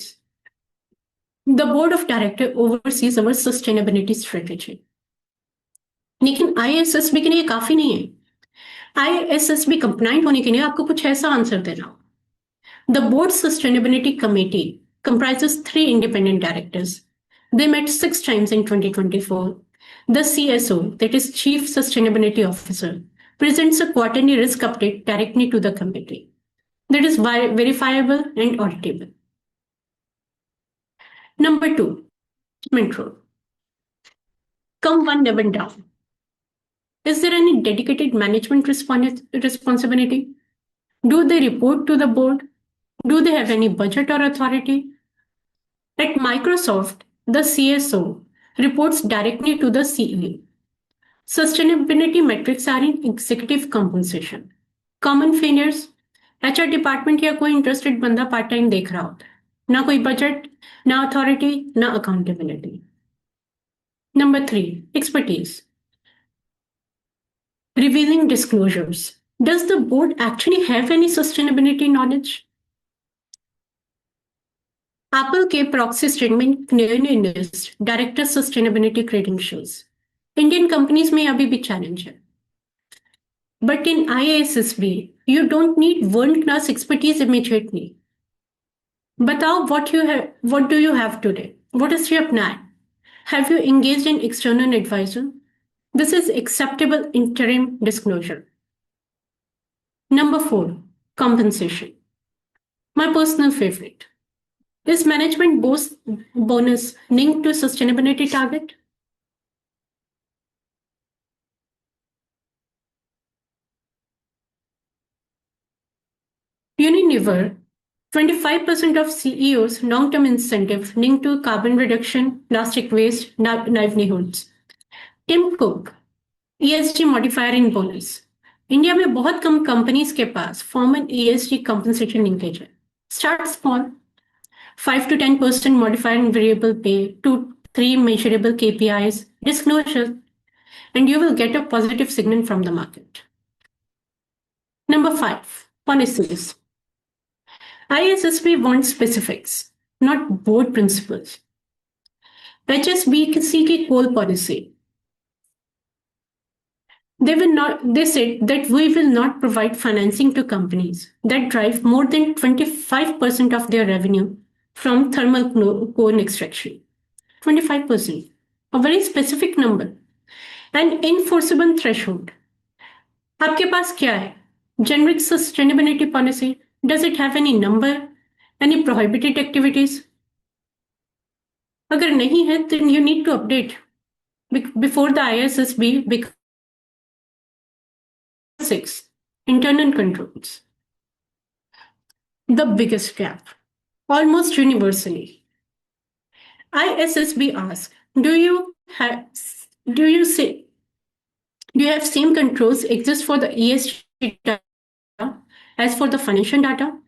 the board of director oversees our sustainability strategy. लेकिन ISSB के लिए काफी नहीं है. ISSB compliant होने के लिए आपको कुछ ऐसा आंसर देना हो. The board sustainability committee comprises 3 independent directors. They met 6 times in 2024. The CSO, that is Chief Sustainability Officer, presents a quarterly risk update directly to the committee. That is verifiable and auditable. Number 2, management role. Come one level down. Is there any dedicated management responsibility? Do they report to the board? Do they have any budget or authority? At Microsoft, the CSO reports directly to the CEO. Sustainability metrics are in executive compensation. Common failures, HR department या कोई interested बंदा part time देख रहा होता है, ना कोई budget, ना अथॉरिटी, ना accountability. Number 3, expertise. Revealing disclosures. Does the board actually have any sustainability knowledge? Apple के proxy statement clearly lists director sustainability credentials. Indian companies में अभी भी challenge है. But in IASSB, you don't need world-class expertise immediately. बताओ what do you have today? What is your plan? Have you engaged an external advisor? This is acceptable interim disclosure. Number 4, compensation. My personal favorite. Is management bonus linked to sustainability target? Unilever, 25% of CEOs' long-term incentive linked to carbon reduction, plastic waste, livelihoods. Tim Cook, ESG modifier in bonus. India में बहुत कम companies के पास formal ESG compensation linkage है. Start small. 5 to 10% modifier in variable pay, 2 3 measurable KPIs, disclosure, and you will get a positive signal from the market. Number 5, policies. ISSB wants specifics, not board principles. HSBC की coal policy. They said that we will not provide financing to companies that drive more than 25% of their revenue from thermal coal extraction. 25%. A very specific number. An enforceable threshold. आपके पास क्या है? Generic sustainability policy. Does it have any number? Any prohibited activities? अगर नहीं है, then you need to update before the ISSB becomes 6. Internal controls. The biggest gap. Almost universally. ISSB asks, do you have same controls exist for the ESG data as for the financial data?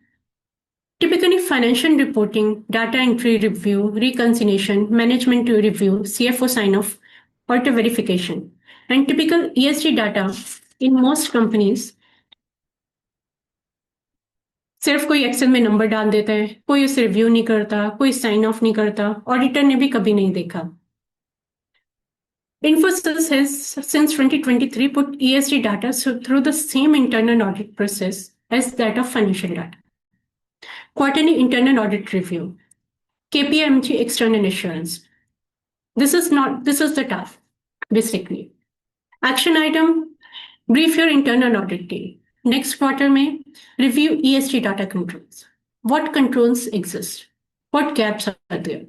Typically, financial reporting, data entry review, reconciliation, management review, CFO sign-off, auto verification, and typical ESG data in most companies सिर्फ कोई Excel में number डाल देता है, कोई उसे review नहीं करता, कोई साइन ऑफ नहीं करता, ऑडिटर ने भी कभी नहीं देखा. Infosys has since 2023 put ESG data through the same internal audit process as that of financial data. Quarterly internal audit review, KPMG external assurance. This is the task, basically. Action item, brief your internal audit team. Next quarter may review ESG data controls. What controls exist? What gaps are there?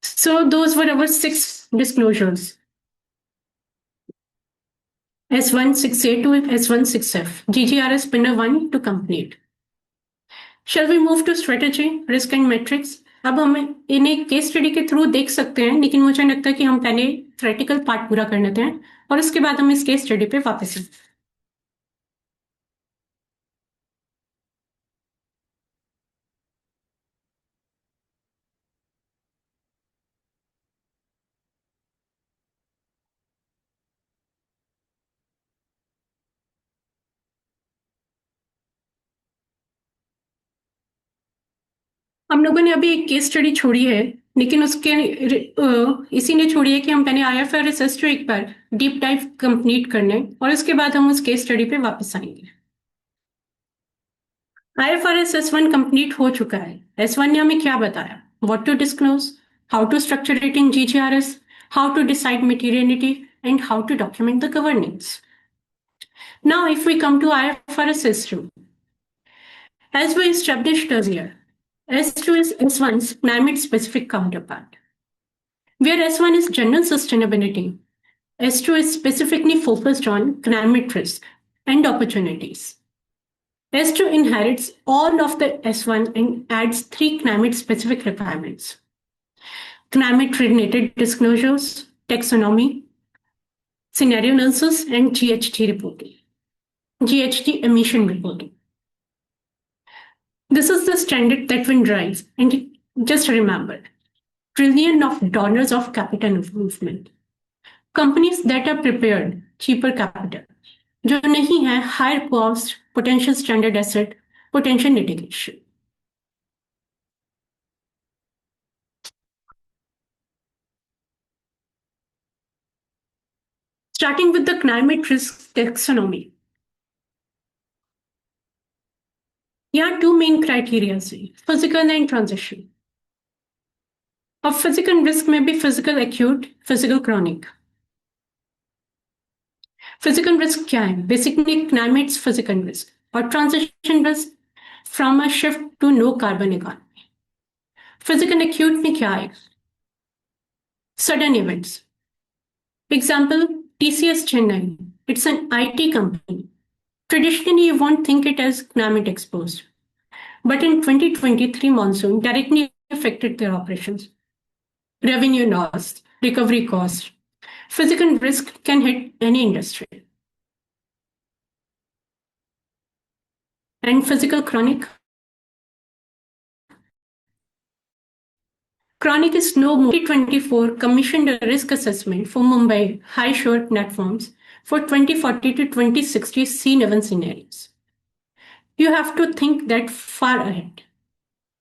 So those were our 6 disclosures. S1 6A to S1 6F, GGRS Pillar 1 to complete. Shall we move to strategy, risk and metrics? अब हम इन्हें case study के through देख सकते हैं, लेकिन मुझे लगता है कि हम पहले थ्योरेटिकल पार्ट पूरा कर लेते हैं और उसके बाद हम इस केस स्टडी पे वापस आएंगे. हम लोगों ने अभी एक केस स्टडी छोड़ी है, लेकिन उसके इसीलिए छोड़ी है कि हम पहले IFRS S2 एक बार डीप डाइव कंप्लीट कर लें और उसके बाद हम उस केस स्टडी पे वापस आएंगे. IFRS S1 कंप्लीट हो चुका है. S1 ने हमें क्या बताया? What to disclose, how to structure it in GGRS, how to decide materiality, and how to document the governance. Now, if we come to IFRS S2, as we established earlier, S2 is S1's climate-specific counterpart. Where S1 is general sustainability, S2 is specifically focused on climate risk and opportunities. S2 inherits all of the S1 and adds 3 climate-specific requirements: climate-related disclosures, taxonomy, scenario analysis, and GHG reporting, GHG emission reporting. This is the standard that will drive, and just remember, trillion of dollars of capital movement. Companies that are prepared, cheaper capital, जो नहीं है higher cost, potential standard asset, potential litigation. Starting with the climate risk taxonomy. यहाँ 2 main criteria हैं, physical and transition. अब physical risk में भी physical acute, physical chronic. Physical risk क्या है? Basically climate's physical risk और transition risk from a shift to no carbon economy. Physical acute में क्या है? Sudden events. Example, TCS Chennai. It's an IT company. Traditionally, you won't think it as climate exposed. But in 2023 monsoon directly affected their operations. Revenue loss, recovery cost. Physical risk can hit any industry. And physical chronic. Chronic is no more. 2024 commissioned a risk assessment for Mumbai high shore platforms for 2040 to 2060 sea level scenarios. You have to think that far ahead.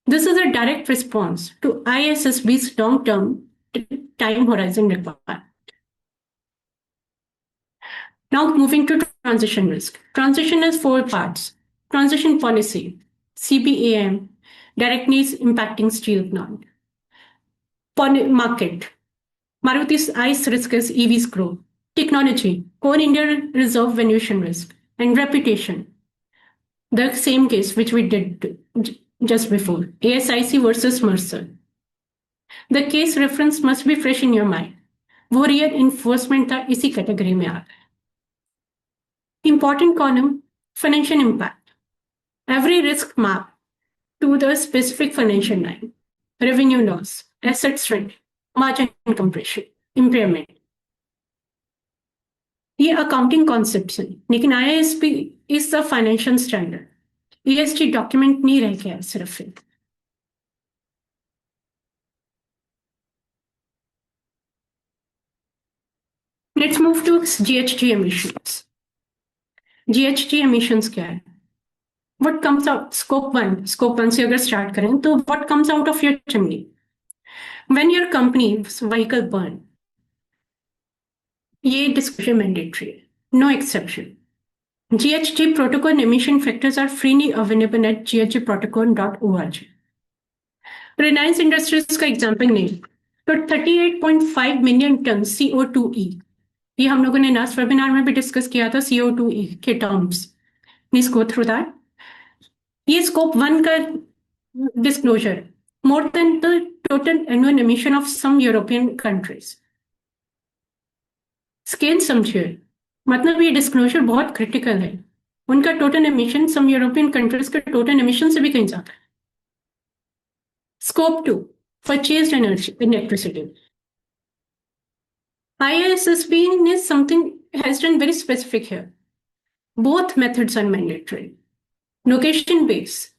This is a direct response to ISSB's long-term time horizon requirement. Now moving to transition risk. Transition has 4 parts. Transition policy, CBAM, directly impacting steel plant. Market, Maruti's ICE risk as EVs grow. Technology, Core India Reserve valuation risk. And reputation, the same case which we did just before, ASIC versus Mercer. The case reference must be fresh in your mind. वो real enforcement था, इसी category में आ रहा है. Important column, financial impact. Every risk map to the specific financial line. Revenue loss, asset strength, margin compression, impairment. ये accounting concepts हैं, लेकिन IASB is the financial standard. ESG document नहीं रह गया सिर्फ. Let's move to GHG emissions. GHG emissions क्या है? What comes out? Scope 1 से अगर start करें तो what comes out of your chimney? When your company's vehicle burn, ये disclosure mandatory, no exception. GHG protocol and emission factors are freely available at ghgprotocol.org. Reliance Industries का example नहीं तो 38.5 million ton CO2e, ये हम लोगों ने last webinar में भी डिस्कस किया था CO2e के terms. Please go through that. ये स्कोप 1 का disclosure more than the total annual emission of some European countries. Scale समझिए, मतलब ये डिस्क्लोजर बहुत क्रिटिकल है. उनका total emission some European countries के टोटल एमिशन से भी कहीं ज्यादा है. Scope 2, purchased energy, electricity. ISSB is something has done very specific here. Both methods are mandatory. Location based,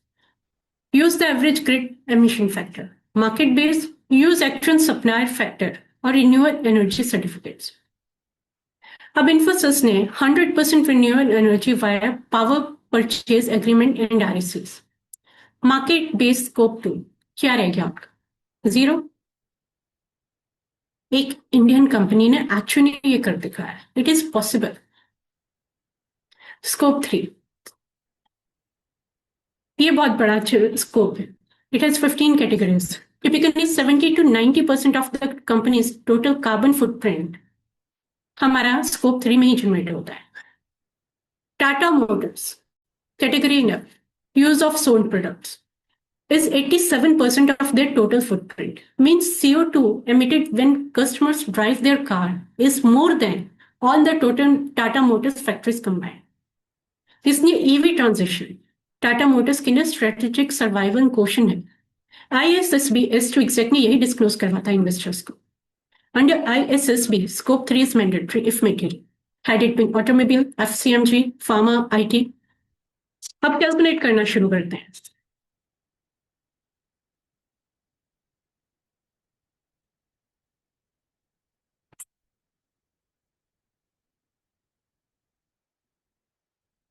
use the average grid emission factor. Market based, use actual supplier factor or renewable energy certificates. अब इन्फोसिस ने 100% renewable energy via power purchase agreement and RECs. Market based scope 2 क्या रह गया आपका? 0. एक Indian company ने actually ये कर दिखाया. It is possible. स्कोप 3, ये बहुत बड़ा स्कोप है. It has 15 categories. Typically 70 to 90% of the companies total carbon footprint हमारा स्कोप 3 में ही जनरेट होता है. Tata Motors category in use of sold products is 87% of their total footprint. Means CO2 emitted when customers drive their car is more than all the total Tata Motors factories combined. इसलिए EV transition Tata Motors के लिए strategic survival question है. ISSB is to exactly यही disclose करवाता है investors को. Under ISSB, scope 3 is mandatory if material. Had it been automobile, FCMG, pharma, IT. अब calculate करना शुरू करते हैं.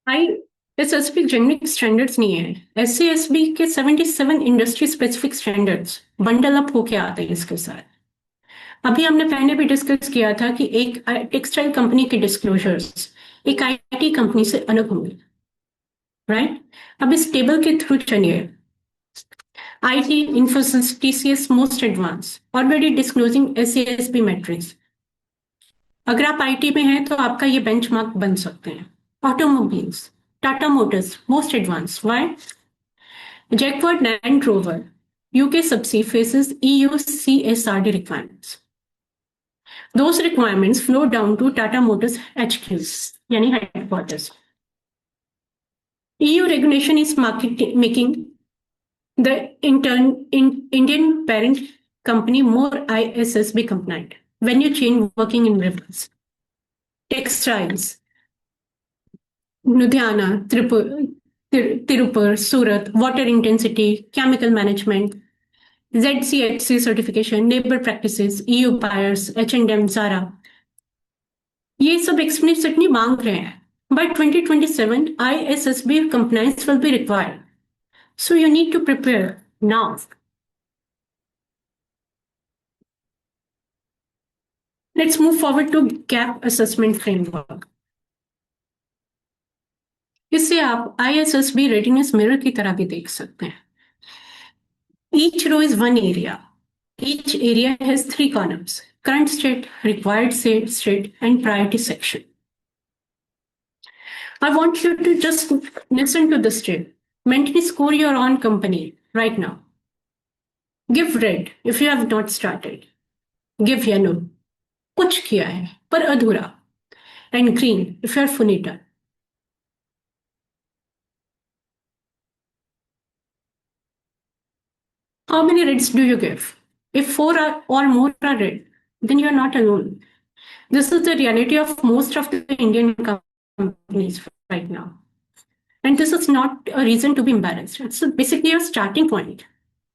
ISSB जेनरिक स्टैंडर्ड्स नहीं है. SASB के 77 industry specific standards bundle up होके आते हैं इसके साथ. अभी हमने पहले भी डिस्कस किया था कि एक टेक्सटाइल कंपनी के डिस्क्लोजर्स एक IT कंपनी से अलग होंगे. राइट. अब इस टेबल के थ्रू चलिए. IT, Infosys, TCS most advanced, already disclosing SASB metrics. अगर आप IT में हैं तो आपका ये बेंचमार्क बन सकते हैं. Automobiles, Tata Motors, most advanced. Why? Jaguar Land Rover, UK subsidiary faces EU CSRD requirements. Those requirements flow down to Tata Motors HQs, yani headquarters. EU regulation is making the Indian parent company more ISSB compliant when you change working in reverse. Textiles, Ludhiana, Tirupur, Surat, water intensity, chemical management, ZCHC certification, labor practices, EU buyers, H&M, Zara. ये सब explicitly मांग रहे हैं. By 2027, ISSB compliance will be required. So you need to prepare now. Let's move forward to gap assessment framework. इसे आप ISSB readiness mirror की तरह भी देख सकते हैं. Each row is one area. Each area has 3 columns: current state, required state, and priority section. I want you to just listen to this tip. Mentally score your own company right now. Give red if you have not started. Give yellow. कुछ किया है पर अधूरा. And green if you are fully done. How many reds do you give? If 4 or more are red, then you are not alone. This is the reality of most of the Indian companies right now. And this is not a reason to be embarrassed. It's basically a starting point.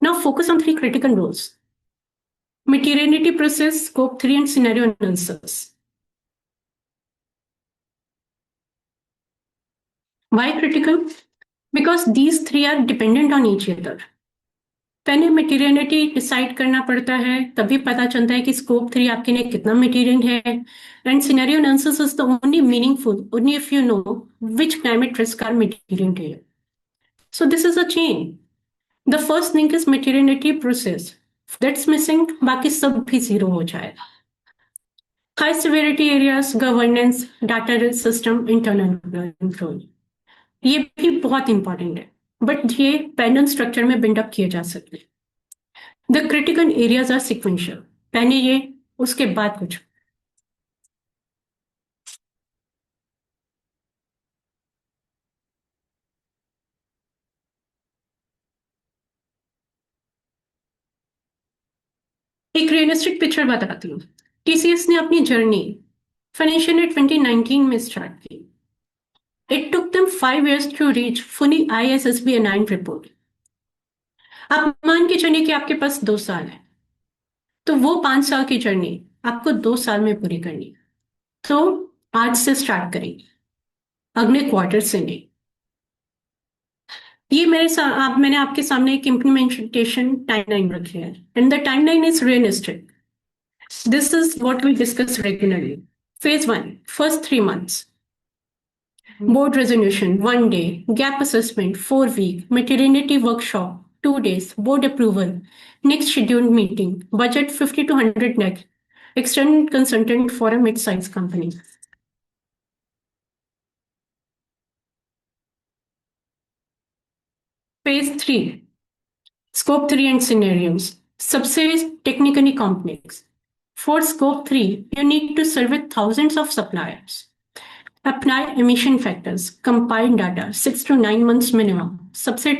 Now focus on 3 critical roles: materiality process, scope 3, and scenario analysis. Why critical? Because these three are dependent on each other. पहले materiality decide करना पड़ता है, तभी पता चलता है कि scope 3 आपके लिए कितना मटेरियल है. And scenario analysis is the only meaningful only if you know which climate risk are material to you. So this is a chain. The first link is materiality process. That's missing, बाकी सब भी zero हो जाएगा. High severity areas, governance, data system, internal control, ये भी बहुत important है, but ये पैनल स्ट्रक्चर में बिल्डअप किए जा सकते हैं. The critical areas are sequential. पहले ये, उसके बाद कुछ. एक रियलिस्टिक पिक्चर बताती हूँ. टीसीएस ने अपनी जर्नी फाइनेंशियल ईयर 2019 में स्टार्ट की. It took them 5 years to reach fully ISSB 9 report. आप मान के चलिए कि आपके पास 2 साल है, तो वो 5 साल की जर्नी आपको 2 साल में पूरी करनी है. तो आज से स्टार्ट करेंगे, अगले क्वार्टर से नहीं. ये मैंने आपके सामने एक इम्प्लीमेंटेशन टाइमलाइन रखी है, and the timeline is realistic. This is what we discuss regularly. Phase 1, first 3 months. Board resolution, 1 day. Gap assessment, 4 week. Maternity workshop, 2 days. Board approval. Next scheduled meeting. Budget 50 to 100 lakh. External consultant for a mid-sized company. Phase 3, scope 3 and scenarios. सबसे technically complex. For scope 3, you need to survey thousands of suppliers. Apply emission factors, compile data, 6 to 9 months minimum. सबसे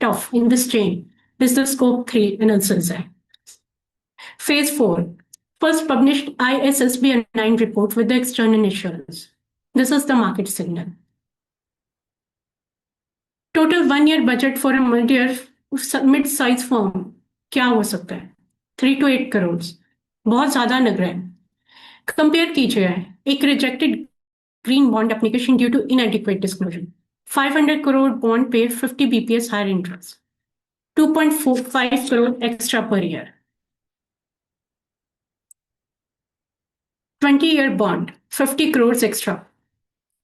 tough in this chain is the scope 3 analysis. Phase 4, first published ISSB 9 report with the external assurance. This is the market signal. Total 1 year budget for a mid-size firm क्या हो सकता है? 3 to 8 crores. बहुत ज्यादा लग रहा है. Compare कीजिए एक rejected green bond application due to inadequate disclosure. 500 crore bond paid 50 BPS higher interest. 2.45 crore extra per year. 20-year bond, 50 crores extra.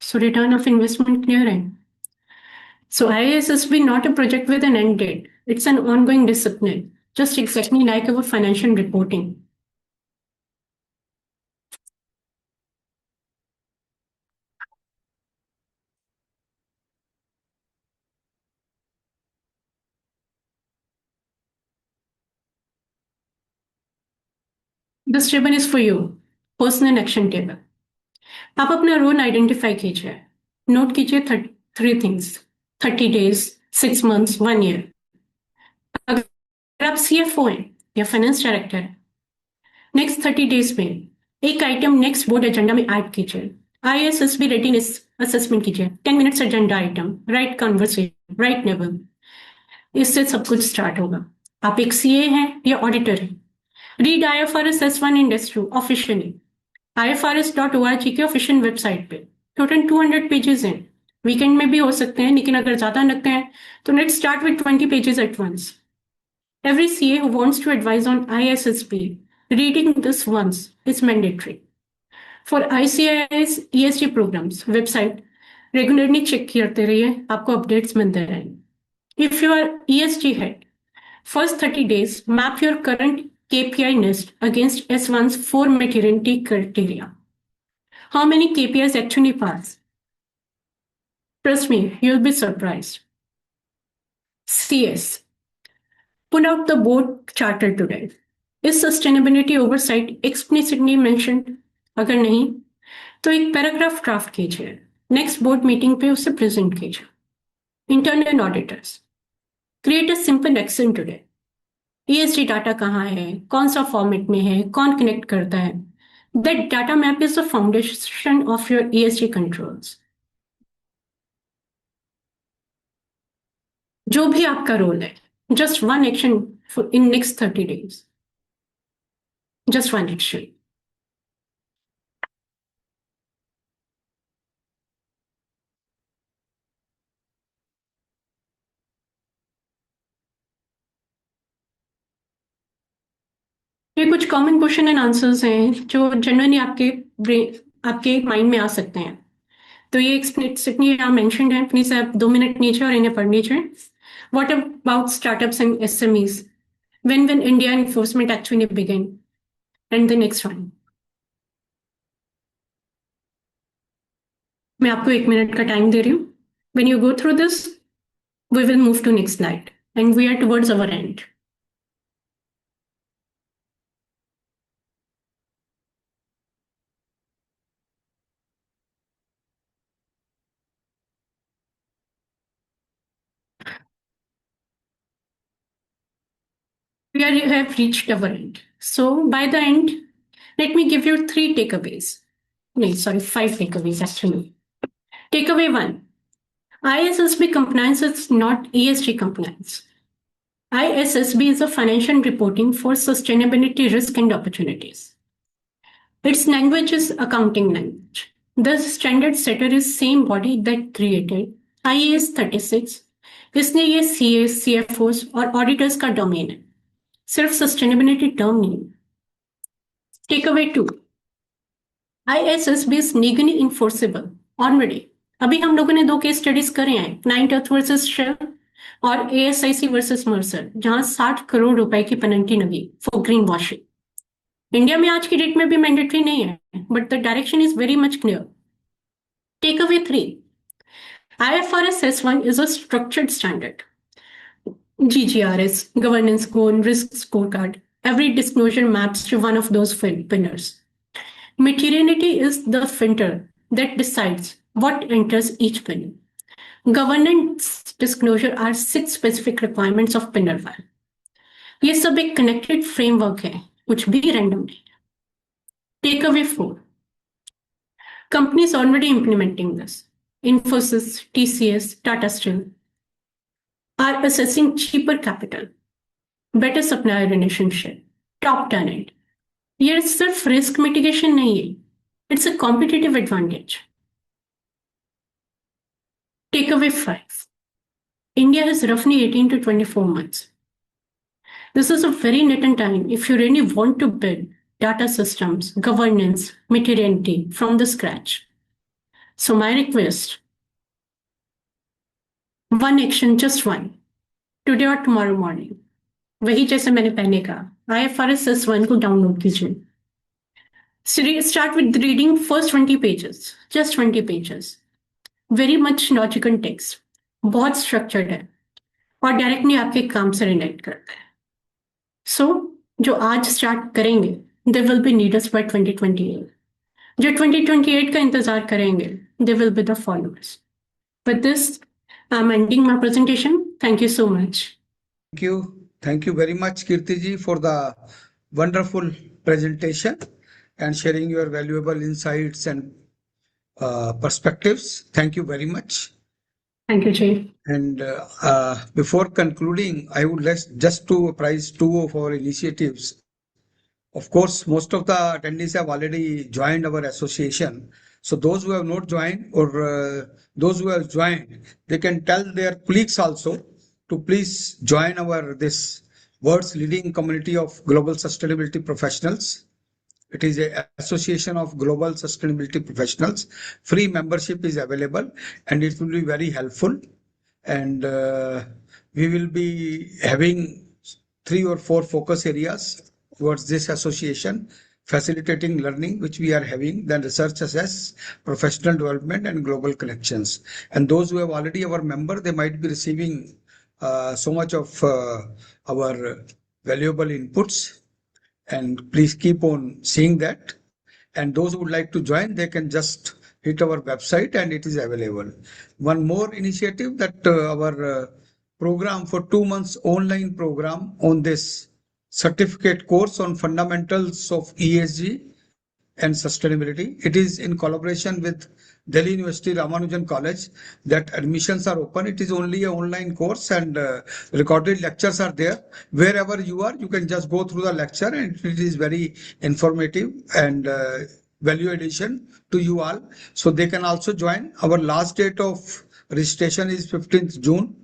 So return of investment clearing. So ISSB not a project with an end date. It's an ongoing discipline, just exactly like our financial reporting. This ribbon is for you. Personal action table. आप अपना role identify कीजिए. Note कीजिए 3 things. 30 days, 6 months, 1 year. अगर आप CFO हैं या finance director हैं, next 30 days में एक आइटम नेक्स्ट बोर्ड एजेंडा में ऐड कीजिए. ISSB रेडीनेस असेसमेंट कीजिए. 10 minutes agenda item, right conversation, right level. इससे सब कुछ स्टार्ट होगा. आप एक CA हैं या ऑडिटर हैं, read IFRS S1 and S2 officially IFRS.org के ऑफिशियल वेबसाइट पे. टोटल 200 पेजेस हैं. वीकेंड में भी हो सकते हैं, लेकिन अगर ज्यादा लगते हैं तो let's start with 20 pages at once. Every CA who wants to advise on ISSB, reading this once is mandatory. For ICI's ESG programs, website regularly check करते रहिए, आपको updates मिलते रहेंगे. If you are ESG head, first 30 days, map your current KPI list against S1's 4 materiality criteria. How many KPIs actually pass? Trust me, you'll be surprised. CS. Pull out the board charter today. Is sustainability oversight explicitly mentioned? अगर नहीं तो एक paragraph draft कीजिए. Next board meeting पे उसे present कीजिए. Internal auditors. Create a simple action today. ESG data कहाँ है, कौन सा फॉर्मेट में है, कौन कनेक्ट करता है. That data map is the foundation of your ESG controls. जो भी आपका रोल है, just one action in next 30 days. Just one action. ये कुछ कॉमन क्वेश्चन एंड आंसर्स हैं जो जनरली आपके माइंड में आ सकते हैं। तो ये एक्सप्लिसिटली यहाँ मेंशन्ड है, प्लीज आप 2 मिनट नीचे और इन्हें पढ़ लीजिए। What about startups and SMEs? when India enforcement actually begin? And the next one. मैं आपको 1 मिनट का टाइम दे रही हूँ। When you go through this, we will move to next slide, and we are towards our end. We have reached our end. So by the end, let me give you 3 takeaways. No, sorry, 5 takeaways actually. Takeaway 1. ISSB compliance is not ESG compliance. ISSB is a financial reporting for sustainability risk and opportunities. Its language is accounting language. The standard setter is same body that created IAS 36. इसलिए ये CAs, CFOs और auditors का domain है, सिर्फ sustainability term नहीं। Takeaway 2, ISSB is legally enforceable already. अभी हम लोगों ने 2 केस स्टडीज करे हैं, क्लाइंट अर्थ वर्सेस शेल और ASIC वर्सेस मर्सर, जहां 60 करोड़ रुपए की पेनल्टी लगी फॉर ग्रीन वॉशिंग। इंडिया में आज की डेट में भी मैंडेटरी नहीं है, but the direction is very much clear. Takeaway 3, IFRS S1 is a structured standard. GGRS, governance goal, risk scorecard. Every disclosure maps to one of those pillars. Materiality is the filter that decides what enters each pillar. Governance disclosure are 6 specific requirements of pillar 1. ये सब एक connected framework है, कुछ भी random नहीं। Takeaway 4. Companies already implementing this. Infosys, TCS, Tata Steel are assessing cheaper capital, better supplier relationship, top talent. ये सिर्फ risk mitigation नहीं है, it's a competitive advantage. Takeaway 5. India has roughly 18 to 24 months. This is a very little time if you really want to build data systems, governance, materiality from the scratch. So my request, one action, just one, today or tomorrow morning. वही जैसे मैंने पहले कहा, IFRS S1 को download कीजिए। Start with reading first 20 pages, just 20 pages. Very much logical text, बहुत structured है और डायरेक्टली आपके काम से रिलेट करता है। सो जो आज स्टार्ट करेंगे, they will be leaders by 2028। जो 2028 का इंतजार करेंगे, they will be the followers. With this I am ending my presentation. Thank you so much. Thank you very much, Kirti ji, for the wonderful presentation and sharing your valuable insights and perspectives. Thank you very much. Thank you, Jay. And before concluding, I would just to apprise 2 of our initiatives. Of course, most of the attendees have already joined our association. So those who have not joined or those who have joined, they can tell their colleagues also to please join this world's leading community of global sustainability professionals. It is an association of global sustainability professionals. Free membership is available and it will be very helpful. And we will be having 3 or 4 focus areas towards this association: facilitating learning, which we are having, then research assess, professional development, and global connections. And those who have already our member, they might be receiving so much of our valuable inputs. And please keep on seeing that. And those who would like to join, they can just hit our website and it is available. One more initiative that our program for 2 months online program on this certificate course on fundamentals of ESG and sustainability. It is in collaboration with Delhi University Ramanujan College that admissions are open. It is only an online course and recorded lectures are there. Wherever you are, you can just go through the lecture and it is very informative and value addition to you all. So they can also join. Our last date of registration is 15th June.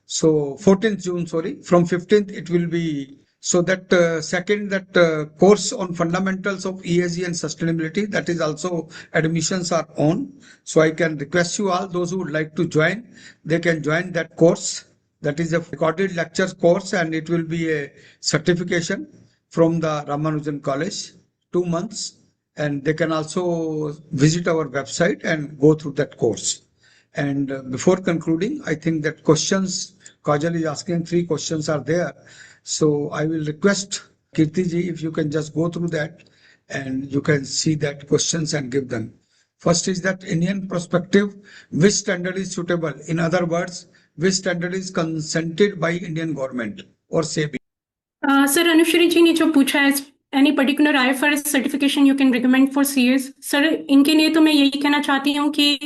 So 14th June, sorry. From 15th, it will be So that second, that course on fundamentals of ESG and sustainability, that is also admissions are on. So I can request you all, those who would like to join, they can join that course. That is a recorded lecture course, and it will be a certification from the Ramanujan College, 2 months, and they can also visit our website and go through that course. And before concluding, I think that questions, Kajal is asking 3 questions are there. So I will request Kirti ji, if you can just go through that and you can see that questions and give them. First is that Indian perspective, which standard is suitable? In other words, which standard is consented by Indian government or SEBI? Sir, Anushri ji ने जो पूछा है, any particular IFRS certification you can recommend for CAs? Sir, इनके लिए तो मैं यही कहना चाहती हूँ कि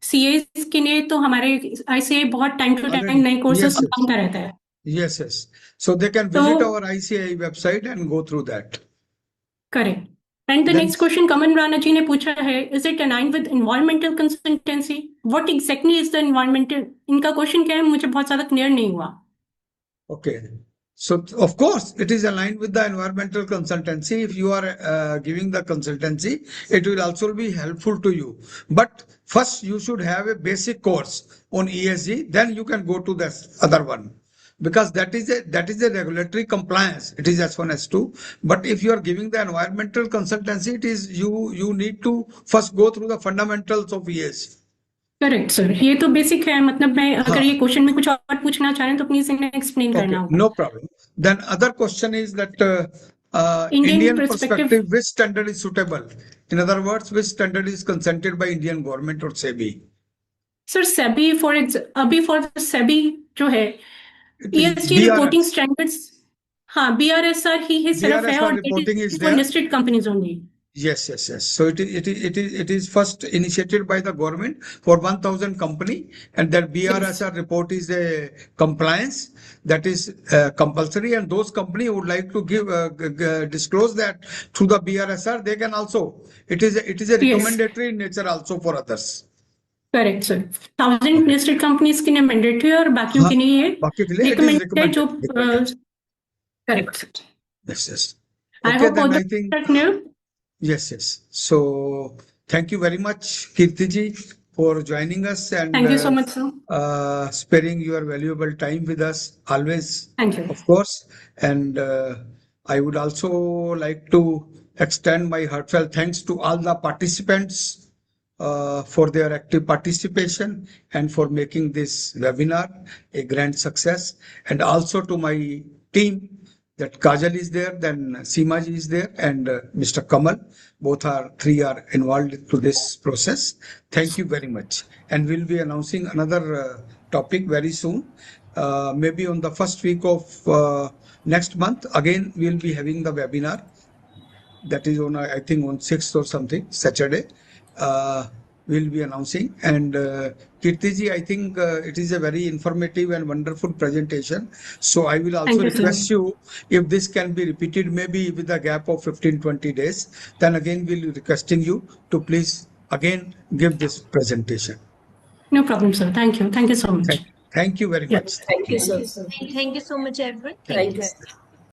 CAs के लिए तो हमारे ICAI बहुत time to time नए courses बनाता रहता है. Yes, yes. So they can visit our ICAI website and go through that. Correct. And the next question, Kaman Rana ji ने पूछा है, is it aligned with environmental consultancy? What exactly is the environmental? इनका question क्या है? मुझे बहुत ज़्यादा clear नहीं हुआ. Okay. So of course it is aligned with the environmental consultancy. If you are giving the consultancy, it will also be helpful to you. But first you should have a basic course on ESG, then you can go to this other one. Because that is a regulatory compliance. It is S1, S2. But if you are giving the environmental consultancy, it is you need to first go through the fundamentals of ESG. Correct sir, ये तो basic है. मतलब मैं अगर ये question में कुछ और पूछना चाह रहे हैं तो प्लीज इन्हें एक्सप्लेन करना होगा. No problem. Then other question is that Indian perspective, which standard is suitable? In other words, which standard is consented by Indian government or SEBI? Sir SEBI अभी for the SEBI जो है ESG reporting standards, हाँ BRSR ही सिर्फ है और it is for listed companies only. Yes. So it is first initiated by the government for 1,000 company, and that BRSR report is a compliance that is compulsory, and those company would like to give disclose that through the BRSR, they can also. It is a recommendatory in nature also for others. Correct sir. 1,000 listed companies के लिए mandatory है और बाकियों के लिए recommended जो correct. Yes. I hope all the clear. Yes. So thank you very much, Kirti ji, for joining us and thank you so much, sir. Sparing your valuable time with us always. Thank you. Of course. And I would also like to extend my heartfelt thanks to all the participants for their active participation and for making this webinar a grand success, and also to my team. That Kajal is there, then Seema ji is there, and Mr. Kamal. Three are involved to this process. Thank you very much. And we'll be announcing another topic very soon. Maybe on the first week of next month, again, we'll be having the webinar. That is on, I think, on 6th or something, Saturday. We'll be announcing. And Kirti ji, I think it is a very informative and wonderful presentation. So I will also request you, if this can be repeated, maybe with a gap of 15-20 days, then again we'll be requesting you to please again give this presentation. No problem, sir. Thank you. Thank you so much. Thank you very much. Thank you, sir. Thank you so much, everyone. Thank you.